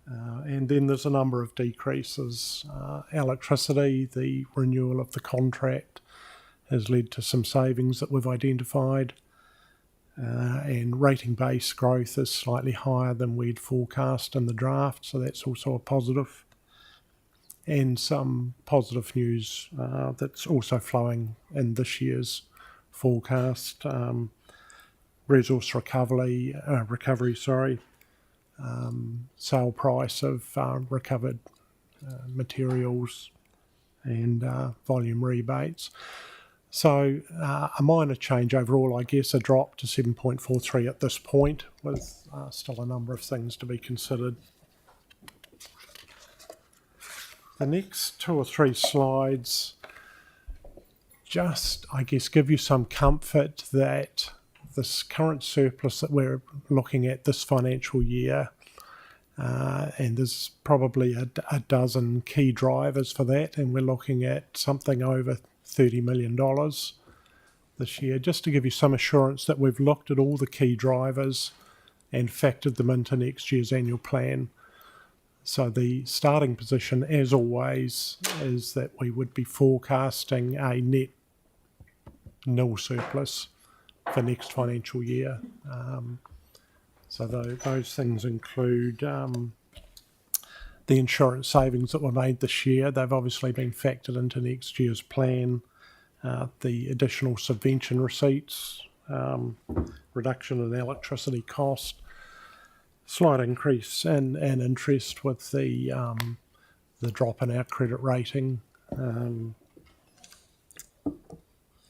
And then there's a number of decreases. Electricity, the renewal of the contract has led to some savings that we've identified. And rating base growth is slightly higher than we'd forecast in the draft, so that's also a positive. And some positive news that's also flowing in this year's forecast. Resource recovery, sale price of recovered materials and volume rebates. So a minor change overall, I guess, a drop to 7.43 at this point, with still a number of things to be considered. The next 2 or 3 slides just, I guess, give you some comfort that this current surplus that we're looking at this financial year, and there's probably a dozen key drivers for that, and we're looking at something over $30 million this year, just to give you some assurance that we've looked at all the key drivers and factored them into next year's annual plan. So the starting position, as always, is that we would be forecasting a net nil surplus for next financial year. So those things include the insurance savings that were made this year. They've obviously been factored into next year's plan. The additional subvention receipts, reduction in electricity cost, slight increase in interest with the drop in our credit rating.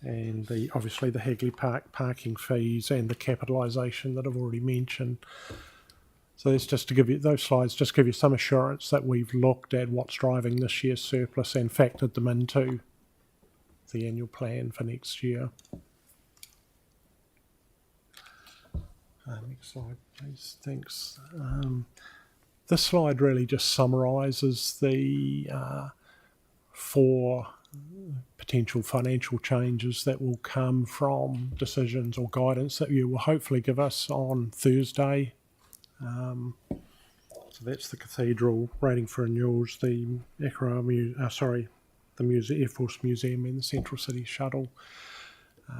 and obviously the Hagley Park parking fees and the capitalisation that I've already mentioned. So that's just to give you those slides, just give you some assurance that we've looked at what's driving this year's surplus and factored them into the annual plan for next year. Next slide, please. Thanks. This slide really just summarises the 4 potential financial changes that will come from decisions or guidance that you will hopefully give us on Thursday. So that's the Cathedral rating for renewals, the Air Force Museum and the Central City Shuttle.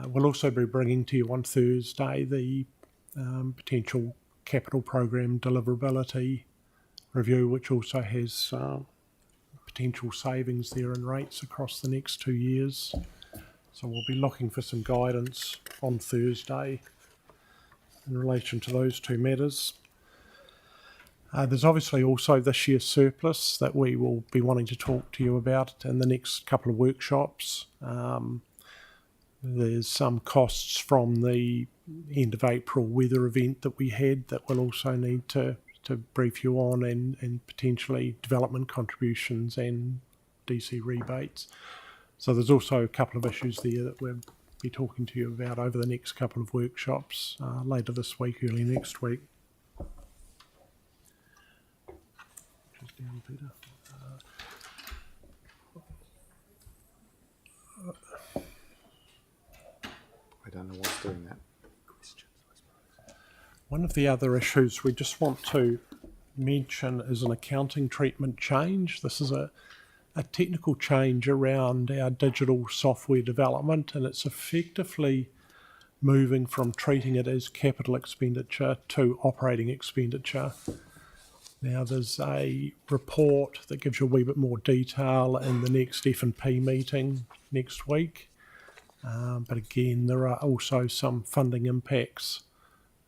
We'll also be bringing to you on Thursday the potential capital program deliverability review, which also has potential savings there in rates across the next 2 years. So we'll be looking for some guidance on Thursday in relation to those 2 matters. There's obviously also this year's surplus that we will be wanting to talk to you about in the next couple of workshops. There's some costs from the end of April weather event that we had that we'll also need to brief you on, and potentially development contributions and DC rebates. So there's also a couple of issues there that we'll be talking to you about over the next couple of workshops later this week, early next week. Just down, Peter. I don't know what's doing that. One of the other issues we just want to mention is an accounting treatment change. This is a technical change around our digital software development, and it's effectively moving from treating it as capital expenditure to operating expenditure. Now, there's a report that gives you a wee bit more detail in the next F&P meeting next week. But again, there are also some funding impacts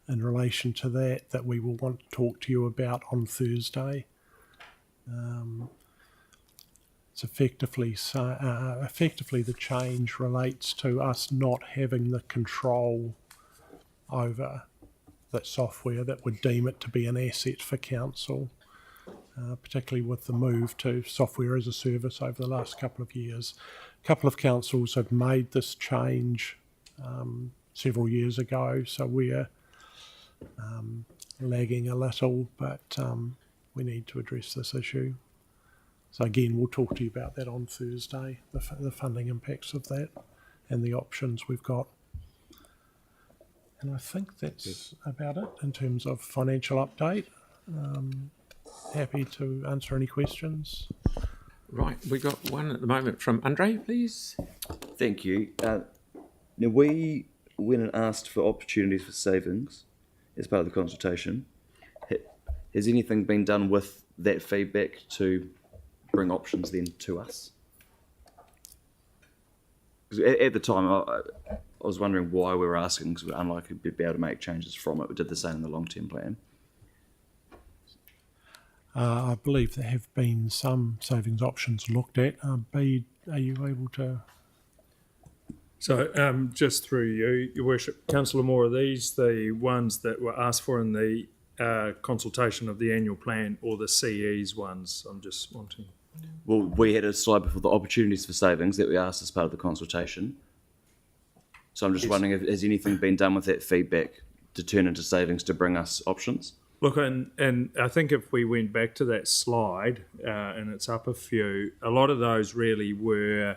in relation to that we will want to talk to you about on Thursday. It's effectively the change relates to us not having the control over that software that would deem it to be an asset for council, particularly with the move to software as a service over the last couple of years. A couple of councils have made this change several years ago, so we're lagging a little, but we need to address this issue. So again, we'll talk to you about that on Thursday, the funding impacts of that and the options we've got. And I think that's about it in terms of financial update. Happy to answer any questions. Right, we got one at the moment from Andre, please. Thank you. Now, we went and asked for opportunities for savings as part of the consultation. Has anything been done with that feedback to bring options then to us? Because at the time, I was wondering why we were asking, because we're unlikely to be able to make changes from it. We did the same in the long-term plan. I believe there have been some savings options looked at. Bede, are you able to? So just through you, Your Worship, Councillor Moore, are these the ones that were asked for in the consultation of the annual plan, or the CE's ones? I'm just wanting... Well, we had a slide before the opportunities for savings that we asked as part of the consultation. So I'm just wondering, has anything been done with that feedback to turn into savings to bring us options? Look, and I think if we went back to that slide, and it's up a few, a lot of those really were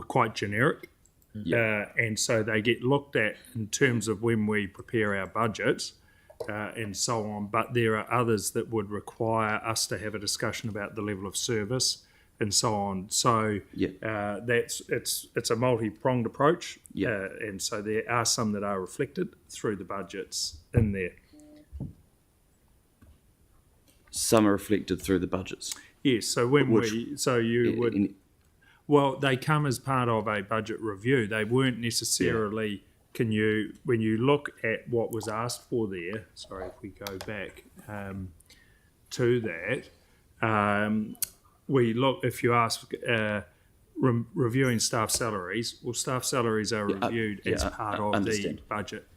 quite generic. Yeah. And so they get looked at in terms of when we prepare our budgets and so on. But there are others that would require us to have a discussion about the level of service and so on. So it's a multi-pronged approach. Yeah. And so there are some that are reflected through the budgets in there. Some are reflected through the budgets. Yes. So well, they come as part of a budget review. They weren't necessarily. When you look at what was asked for there? Sorry, if we go back to that. We look, if you ask reviewing staff salaries. Well, staff salaries are reviewed as part of the understand. budget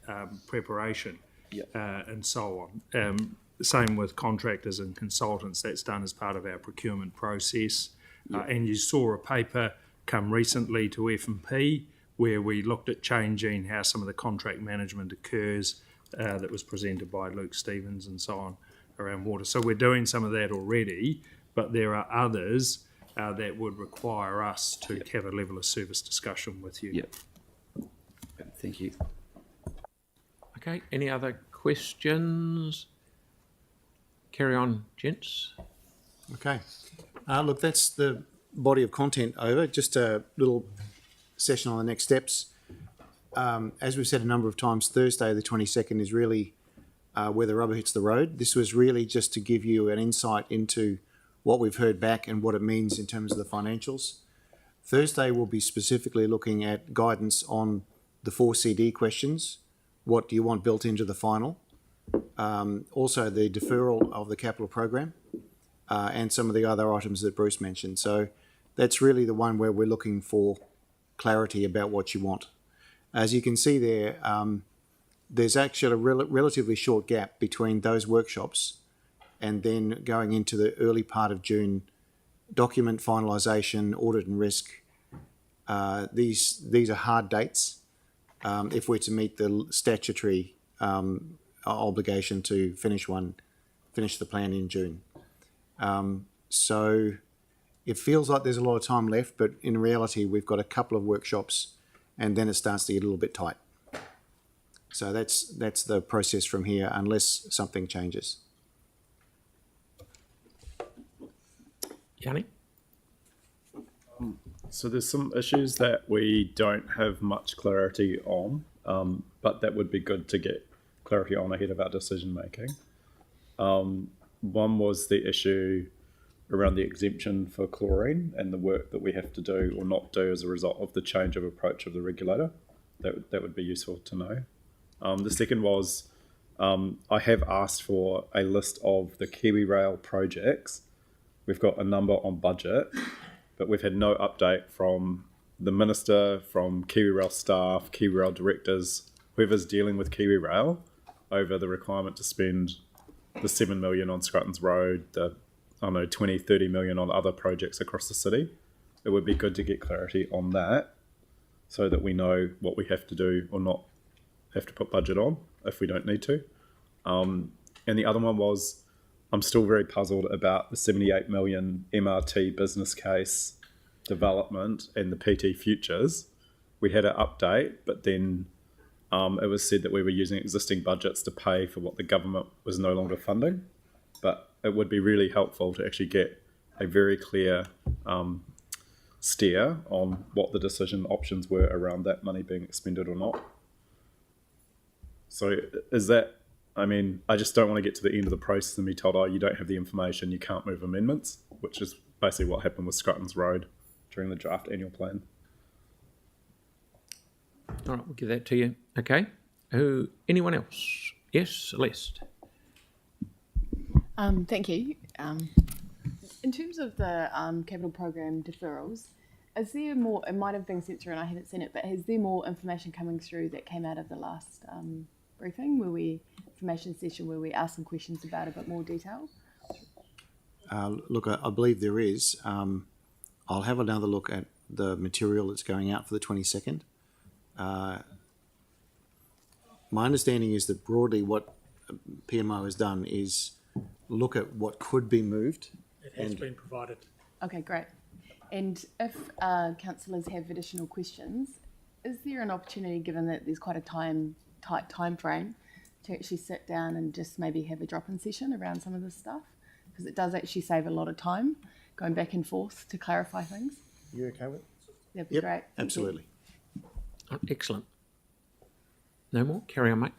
preparation, Yeah. and so on. Same with contractors and consultants. That's done as part of our procurement process. And you saw a paper come recently to F&P where we looked at changing how some of the contract management occurs, that was presented by Luke Stevens and so on around water. So we're doing some of that already, but there are others that would require us to have a level of service discussion with you. Yep. Thank you. Okay, any other questions? Carry on, gents. Okay. Look, that's the body of content over. Just a little session on the next steps. As we've said a number of times, Thursday the 22nd is really where the rubber hits the road. This was really just to give you an insight into what we've heard back and what it means in terms of the financials. Thursday we'll be specifically looking at guidance on the 4 CD questions. What do you want built into the final? Also the deferral of the capital program, and some of the other items that Bruce mentioned. So that's really the one where we're looking for clarity about what you want. As you can see there, there's actually a relatively short gap between those workshops and then going into the early part of June, document finalisation, audit and risk. These are hard dates if we're to meet the statutory obligation to finish the plan in June. So it feels like there's a lot of time left, but in reality, we've got a couple of workshops and then it starts to get a little bit tight. So that's the process from here, unless something changes. Yanni? So there's some issues that we don't have much clarity on, but that would be good to get clarity on ahead of our decision making. One was the issue around the exemption for chlorine and the work that we have to do or not do as a result of the change of approach of the regulator. That would be useful to know. The second was I have asked for a list of the Kiwi Rail projects. We've got a number on budget, but we've had no update from the Minister, from Kiwi Rail staff, Kiwi Rail directors, whoever's dealing with Kiwi Rail over the requirement to spend the 7 million on Scrutton's Road, the 20, 30 million on other projects across the city. It would be good to get clarity on that so that we know what we have to do or not have to put budget on if we don't need to. And the other one was, I'm still very puzzled about the 78 million MRT business case development and the PT futures. We had an update, but then it was said that we were using existing budgets to pay for what the government was no longer funding. But it would be really helpful to actually get a very clear steer on what the decision options were around that money being expended or not. So is that, I just don't want to get to the end of the process and be told, oh, you don't have the information, you can't move amendments, which is basically what happened with Scrutton's Road during the draft annual plan. All right, we'll give that to you. Okay. Anyone else? Yes, Celeste. Thank you. In terms of the capital program deferrals, is there more, it might have been sent through and I haven't seen it, but is there more information coming through that came out of the last briefing, information session where we asked some questions about a bit more detail? Look, I believe there is. I'll have another look at the material that's going out for the 22nd. My understanding is that broadly what PMO has done is look at what could be moved. It has been provided. Okay, great. And if councillors have additional questions, is there an opportunity, given that there's quite a tight time frame, to actually sit down and just maybe have a drop-in session around some of this stuff? Because it does actually save a lot of time going back and forth to clarify things. You okay with it? That'd be great. Thank Absolutely. Oh, excellent. No more? Carry on, mate.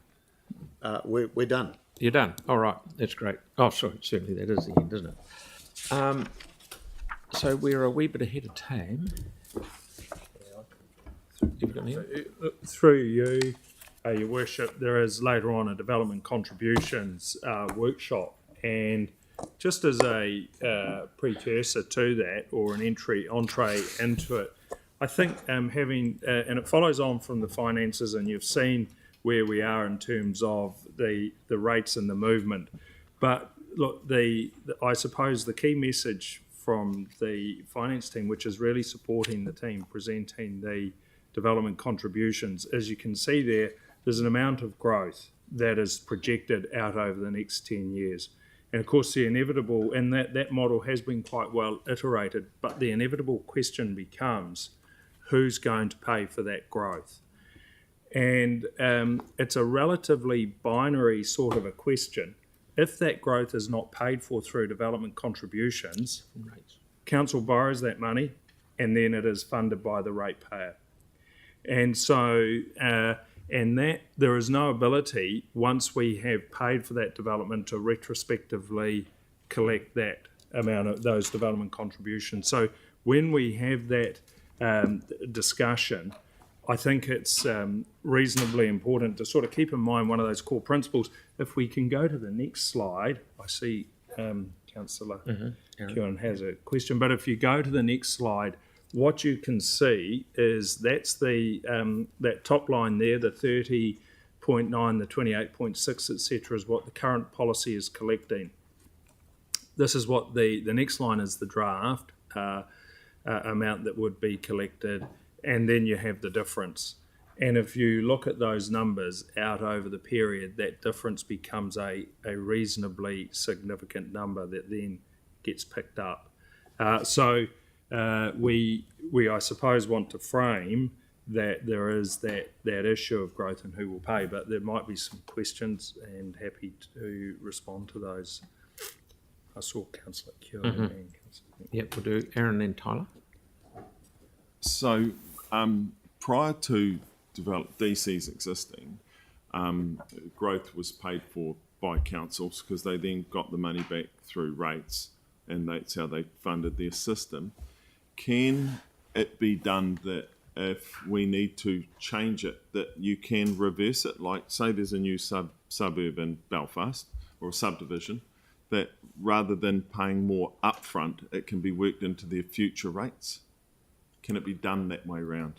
We're done. You're done. All right. That's great. Oh, sorry. Certainly that is the end, isn't it? So we're a wee bit ahead of time. You've got any? Through you, Your Worship, there is later on a development contributions workshop, and just as a precursor to that, or an entree into it, I think having, and it follows on from the finances, and you've seen where we are in terms of the rates and the movement. But look, I suppose the key message from the finance team, which is really supporting the team presenting the development contributions, as you can see there's an amount of growth that is projected out over the next 10 years. And of course the inevitable, and that model has been quite well iterated, but the inevitable question becomes, who's going to pay for that growth? And it's a relatively binary sort of a question. If that growth is not paid for through development contributions, council borrows that money and then it is funded by the ratepayer. And so, and that there is no ability, once we have paid for that development, to retrospectively collect that amount of those development contributions. So when we have that discussion, I think it's reasonably important to sort of keep in mind one of those core principles. If we can go to the next slide, I see Councillor Keown has a question, but if you go to the next slide, what you can see is that's the that top line there, the 30.9, the 28.6, etc., is what the current policy is collecting. This is what the next line is, the draft amount that would be collected, and then you have the difference. And if you look at those numbers out over the period, that difference becomes a reasonably significant number that then gets picked up. So we I suppose want to frame that there is that issue of growth and who will pay, but there might be some questions, and happy to respond to those. I saw Councillor Keown and Councillor. Yep, we'll do Aaron and Tyler. So prior to DC's existing, growth was paid for by councils because they then got the money back through rates, and that's how they funded their system. Can it be done that if we need to change it, that you can reverse it? Like, say there's a new suburb in Belfast or a subdivision, that rather than paying more upfront, it can be worked into their future rates? Can it be done that way around?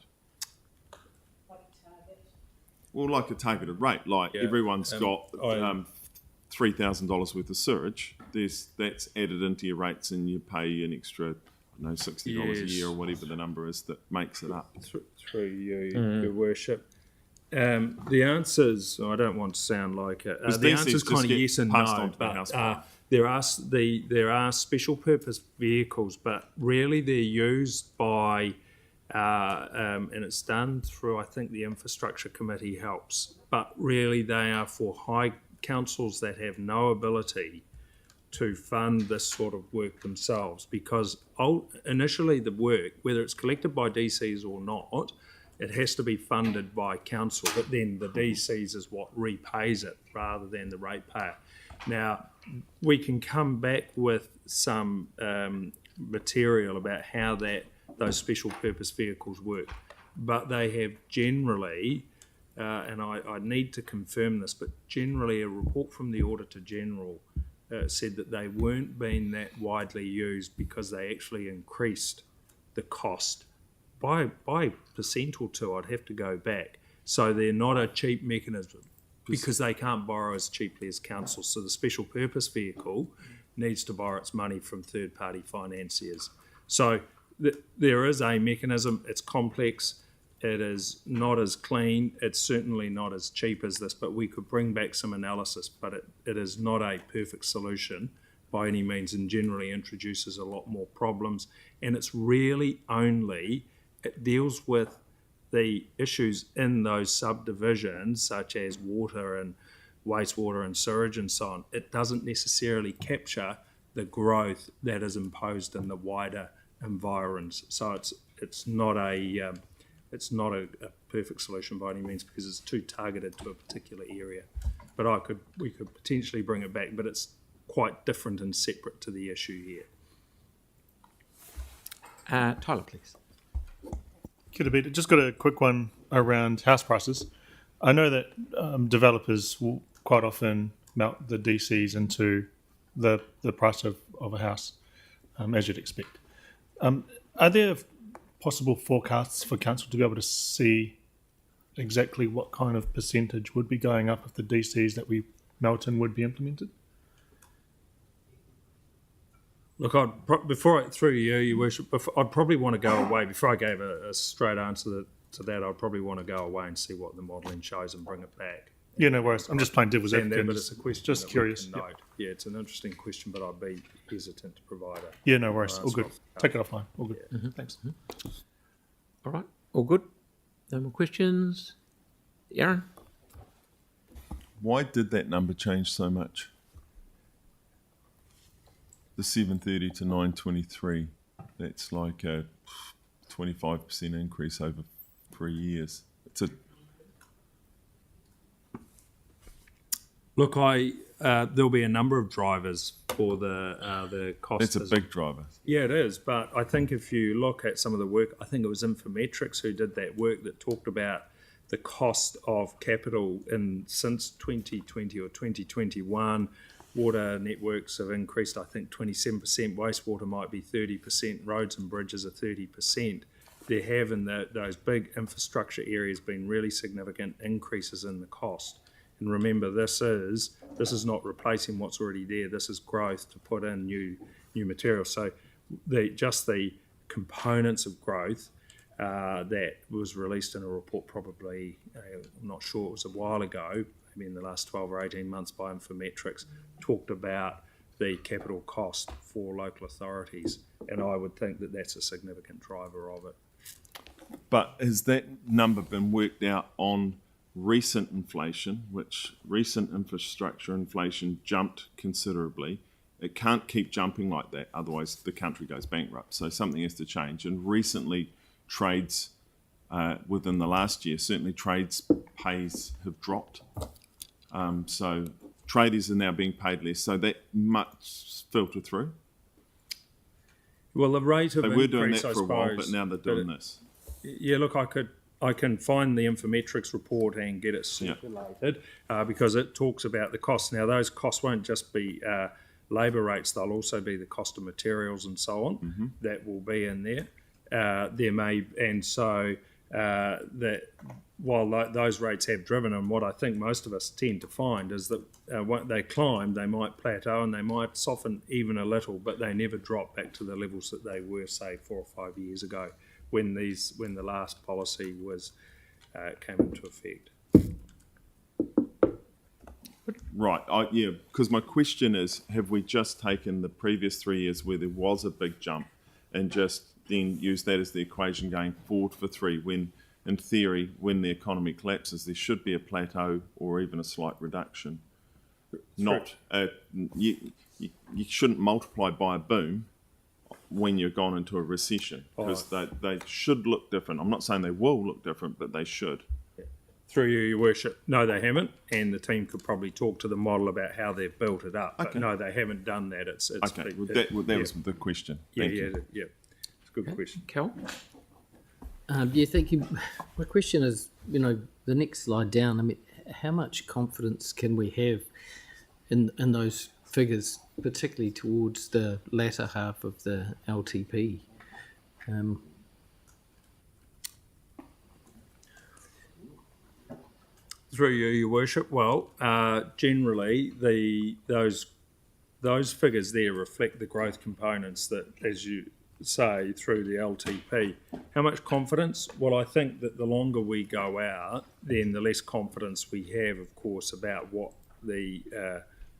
Well, like a targeted rate, like everyone's got $3,000 worth of sewage. That's added into your rates, and you pay an extra, $60 a year or whatever the number is that makes it up. Through you, Your Worship. The answers, I don't want to sound like it. The answer's kind of yes and no, but there are special purpose vehicles, but really they're used by. And it's done through, I think, the Infrastructure Committee helps, but really they are for high councils that have no ability to fund this sort of work themselves, because initially the work, whether it's collected by DCs or not, it has to be funded by council, but then the DCs is what repays it rather than the ratepayer. Now, we can come back with some material about how those special purpose vehicles work, but they have generally, and I need to confirm this, but generally a report from the Auditor General said that they weren't being that widely used because they actually increased the cost by a percent or two. I'd have to go back. So they're not a cheap mechanism because they can't borrow as cheaply as council. So the special purpose vehicle needs to borrow its money from third-party financiers. So there is a mechanism. It's complex. It is not as clean. It's certainly not as cheap as this, but we could bring back some analysis, but it is not a perfect solution by any means, and generally introduces a lot more problems. And it's really only, it deals with the issues in those subdivisions, such as water and wastewater and sewage and so on. It doesn't necessarily capture the growth that is imposed in the wider environs. So it's not a perfect solution by any means, because it's too targeted to a particular area. But we could potentially bring it back, but it's quite different and separate to the issue here. Tyler, please. Kia ora, Peter. Just got a quick one around house prices. I know that developers will quite often melt the DCs into the price of a house, as you'd expect. Are there possible forecasts for council to be able to see exactly what kind of percentage would be going up if the DCs that we Melton would be implemented? Look, through you, Your Worship, I'd probably want to go away, before I gave a straight answer to that, I'd probably want to go away and see what the modelling shows and bring it back. Yeah, no worries. I'm just playing devil's advocate. But it's a question just that curious. we can note. Yeah, it's an interesting question, but I'd be hesitant to provide a... Yeah, no worries. All good. answer. Take it offline. All good. Yeah. Thanks. All right, all good? No more questions? Aaron? Why did that number change so much? The 730 to 923, that's like a 25% increase over 3 years. It's a Look, there'll be a number of drivers for the cost. It's a big driver. Yeah, it is. But I think if you look at some of the work, I think it was Infometrics who did that work that talked about the cost of capital since 2020 or 2021. Water networks have increased, I think, 27%. Wastewater might be 30%. Roads and bridges are 30%. There have, in those big infrastructure areas, been really significant increases in the cost. And remember, this is not replacing what's already there. This is growth to put in new materials. So the components of growth that was released in a report probably, I'm not sure, it was a while ago, maybe in the last 12 or 18 months by Infometrics, talked about the capital cost for local authorities. And I would think that that's a significant driver of it. But has that number been worked out on recent inflation, which recent infrastructure inflation jumped considerably? It can't keep jumping like that, otherwise the country goes bankrupt. So something has to change. And recently, trades within the last year, certainly trades pays have dropped. So tradies are now being paid less. So that must filter through. Well, the rate of they increase, were doing that for a while, but suppose, now they're doing this. Yeah, look, I can find the Infometrics report and get it circulated because it talks about the costs. Now, those costs won't just be labour rates; they'll also be the cost of materials and so on that will be in there. That while those rates have driven, and what I think most of us tend to find is that when they climb, they might plateau and they might soften even a little, but they never drop back to the levels that they were, say, 4 or 5 years ago when the last policy was came into effect. Right, because my question is, have we just taken the previous 3 years where there was a big jump and just then use that as the equation going forward for 3, when in theory, when the economy collapses, there should be a plateau or even a slight reduction? Not you shouldn't multiply by a boom when you've gone into a recession, because they should look different. I'm not saying they will look different, but they should. Through you, Your Worship, no, they haven't, and the team could probably talk to the model about how they've built it up. But no, they haven't done that. It's okay. That was the question. Thank you. Yeah. It's a good question. Cal? My question is, the next slide down, I mean, how much confidence can we have in those figures, particularly towards the latter half of the LTP? Through you, Your Worship, well, generally those figures there reflect the growth components that, as you say, through the LTP. How much confidence? Well, I think that the longer we go out, then the less confidence we have, of course, about what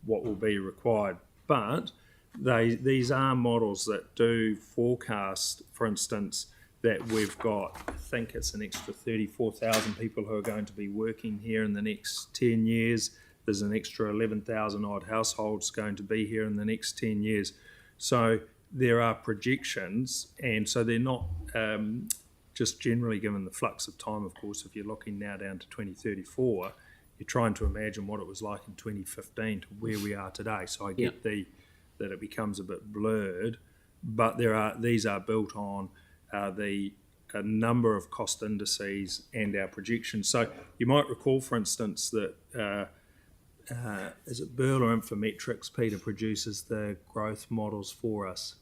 will be required. But these are models that do forecast, for instance, that we've got, I think it's an extra 34,000 people who are going to be working here in the next 10 years. There's an extra 11,000 odd households going to be here in the next 10 years. So there are projections, and so they're not just generally given the flux of time. Of course, if you're looking now down to 2034, you're trying to imagine what it was like in 2015 to where we are today. So I get that it becomes a bit blurred, but these are built on a number of cost indices and our projections. So you might recall, for instance, that is it Burler Infometrics, Peter, produces the growth models for us?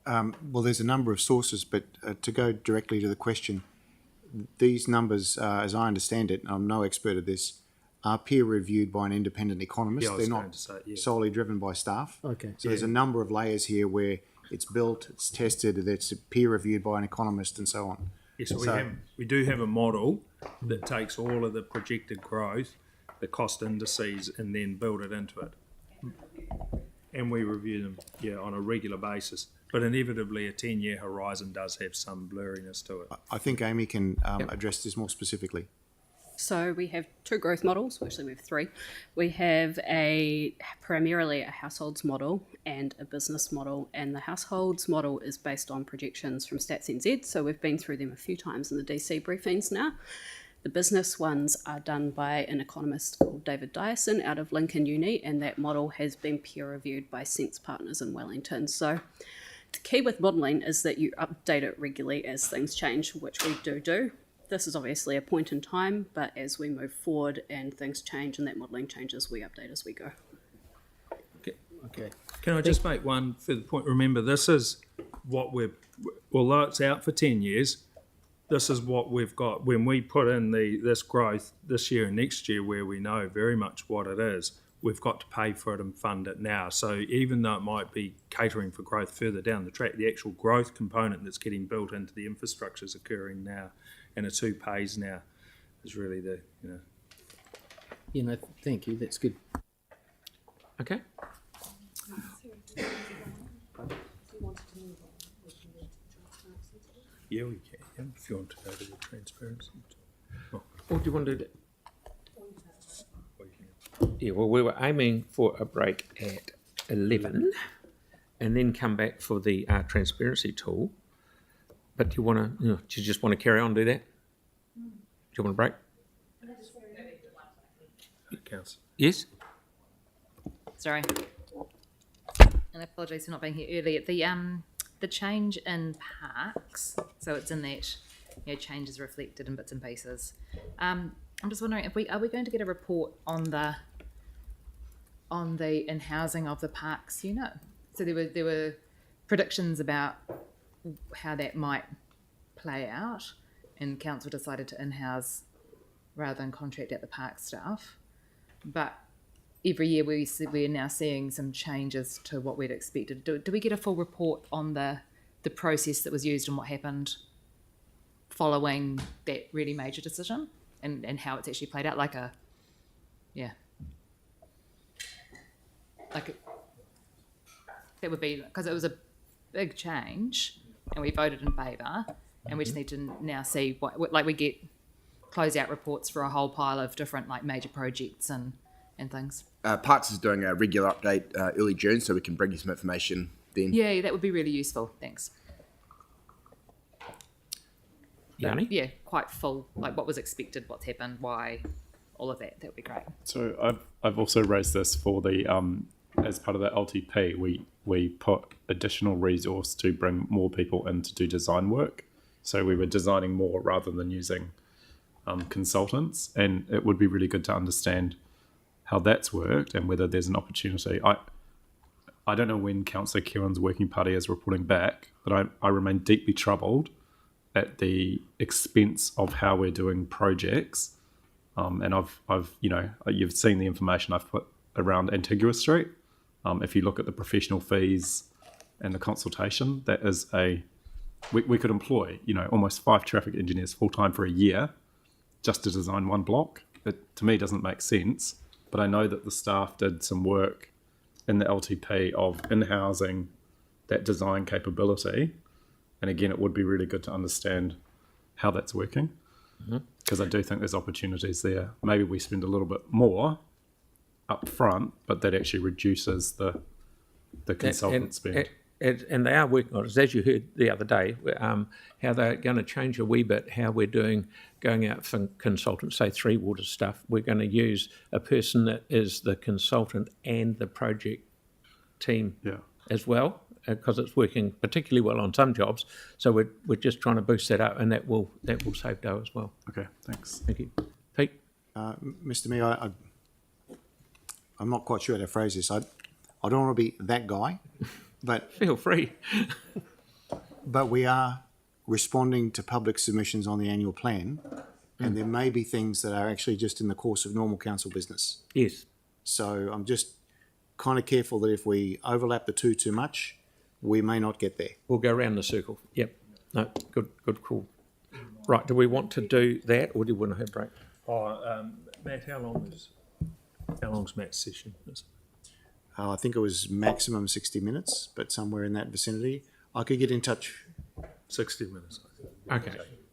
Well, there's a number of sources, but to go directly to the question, these numbers, as I understand it, and I'm no expert at this, are peer reviewed by an independent economist. Yeah, I was They're going not to say, yeah. solely driven by staff. Okay. So there's a number of layers here where it's built, it's tested, it's peer reviewed by an economist, and so on. Yes, So- we do have a model that takes all of the projected growth, the cost indices, and then build it into it. And we review them, on a regular basis. But inevitably, a 10-year horizon does have some blurriness to it. I think Amy can address this more specifically. So we have two growth models, actually we have three. We have primarily a households model and a business model, and the households model is based on projections from Stats NZ, so we've been through them a few times in the DC briefings now. The business ones are done by an economist called David Dyson out of Lincoln Uni, and that model has been peer reviewed by Sense Partners in Wellington. So the key with modelling is that you update it regularly as things change, which we do. This is obviously a point in time, but as we move forward and things change and that modelling changes, we update as we go. Okay. Can I just make one further point? Remember, this is what although it's out for 10 years, this is what we've got. When we put in this growth this year and next year, where we know very much what it is, we've got to pay for it and fund it now. So even though it might be catering for growth further down the track, the actual growth component that's getting built into the infrastructure is occurring now, and it's who pays now is really the, Thank you. That's good. Okay. Yeah, we can, if you want to go to the transparency. Or do you want to do that? Yeah, well, we were aiming for a break at 11 and then come back for the transparency tool. But do you want to, do you just want to carry on and do that? Do you want a break? Counts. Yes? Sorry. And apologies for not being here earlier. The change in parks, so it's in that change is reflected in bits and pieces. I'm just wondering if are we going to get a report on the in-housing of the parks unit? So there were predictions about how that might play out, and council decided to in-house rather than contract out the park staff. But every year we're now seeing some changes to what we'd expected. Do we get a full report on the process that was used and what happened following that really major decision and how it's actually played out? That would be, because it was a big change and we voted in favour, and we just need to now see we get closeout reports for a whole pile of different major projects and things. Parks is doing a regular update early June, so we can bring you some information then. Yeah, that would be really useful. Thanks. Yanni? Yeah, quite full, what was expected, what's happened, why, all of that. That would be great. So I've also raised this for the as part of the LTP. We put additional resource to bring more people in to do design work. So we were designing more rather than using consultants, and it would be really good to understand how that's worked and whether there's an opportunity. I don't know when Councillor Kieran's working party is reporting back, but I remain deeply troubled at the expense of how we're doing projects. And I've you've seen the information I've put around Antigua Street. If you look at the professional fees and the consultation, that is we could employ almost 5 traffic engineers full time for a year just to design one block. It to me doesn't make sense. But I know that the staff did some work in the LTP of in-housing that design capability. And again, it would be really good to understand how that's working, because I do think there's opportunities there. Maybe we spend a little bit more up front, but that actually reduces the consultant spend. And they are working on it, as you heard the other day, how they're going to change a wee bit how we're going out for consultants, say 3 Waters stuff. We're going to use a person that is the consultant and the project team as well, because it's working particularly well on some jobs. So we're just trying to boost that up, and that will save dough as well. Okay, thanks. Thank you. Pete? Mr Mayor, I'm not quite sure how to phrase this. I don't want to be that guy, but Feel free. but we are responding to public submissions on the annual plan, and there may be things that are actually just in the course of normal council business. Yes. So I'm just kind of careful that if we overlap the two too much, we may not get there. We'll go around the circle. Yep. No, good call. Right, do we want to do that, or do you want to have a break? Matt, how long's Matt's session? I think it was maximum 60 minutes, but somewhere in that vicinity. I could get in touch. 60 minutes, I think. Okay.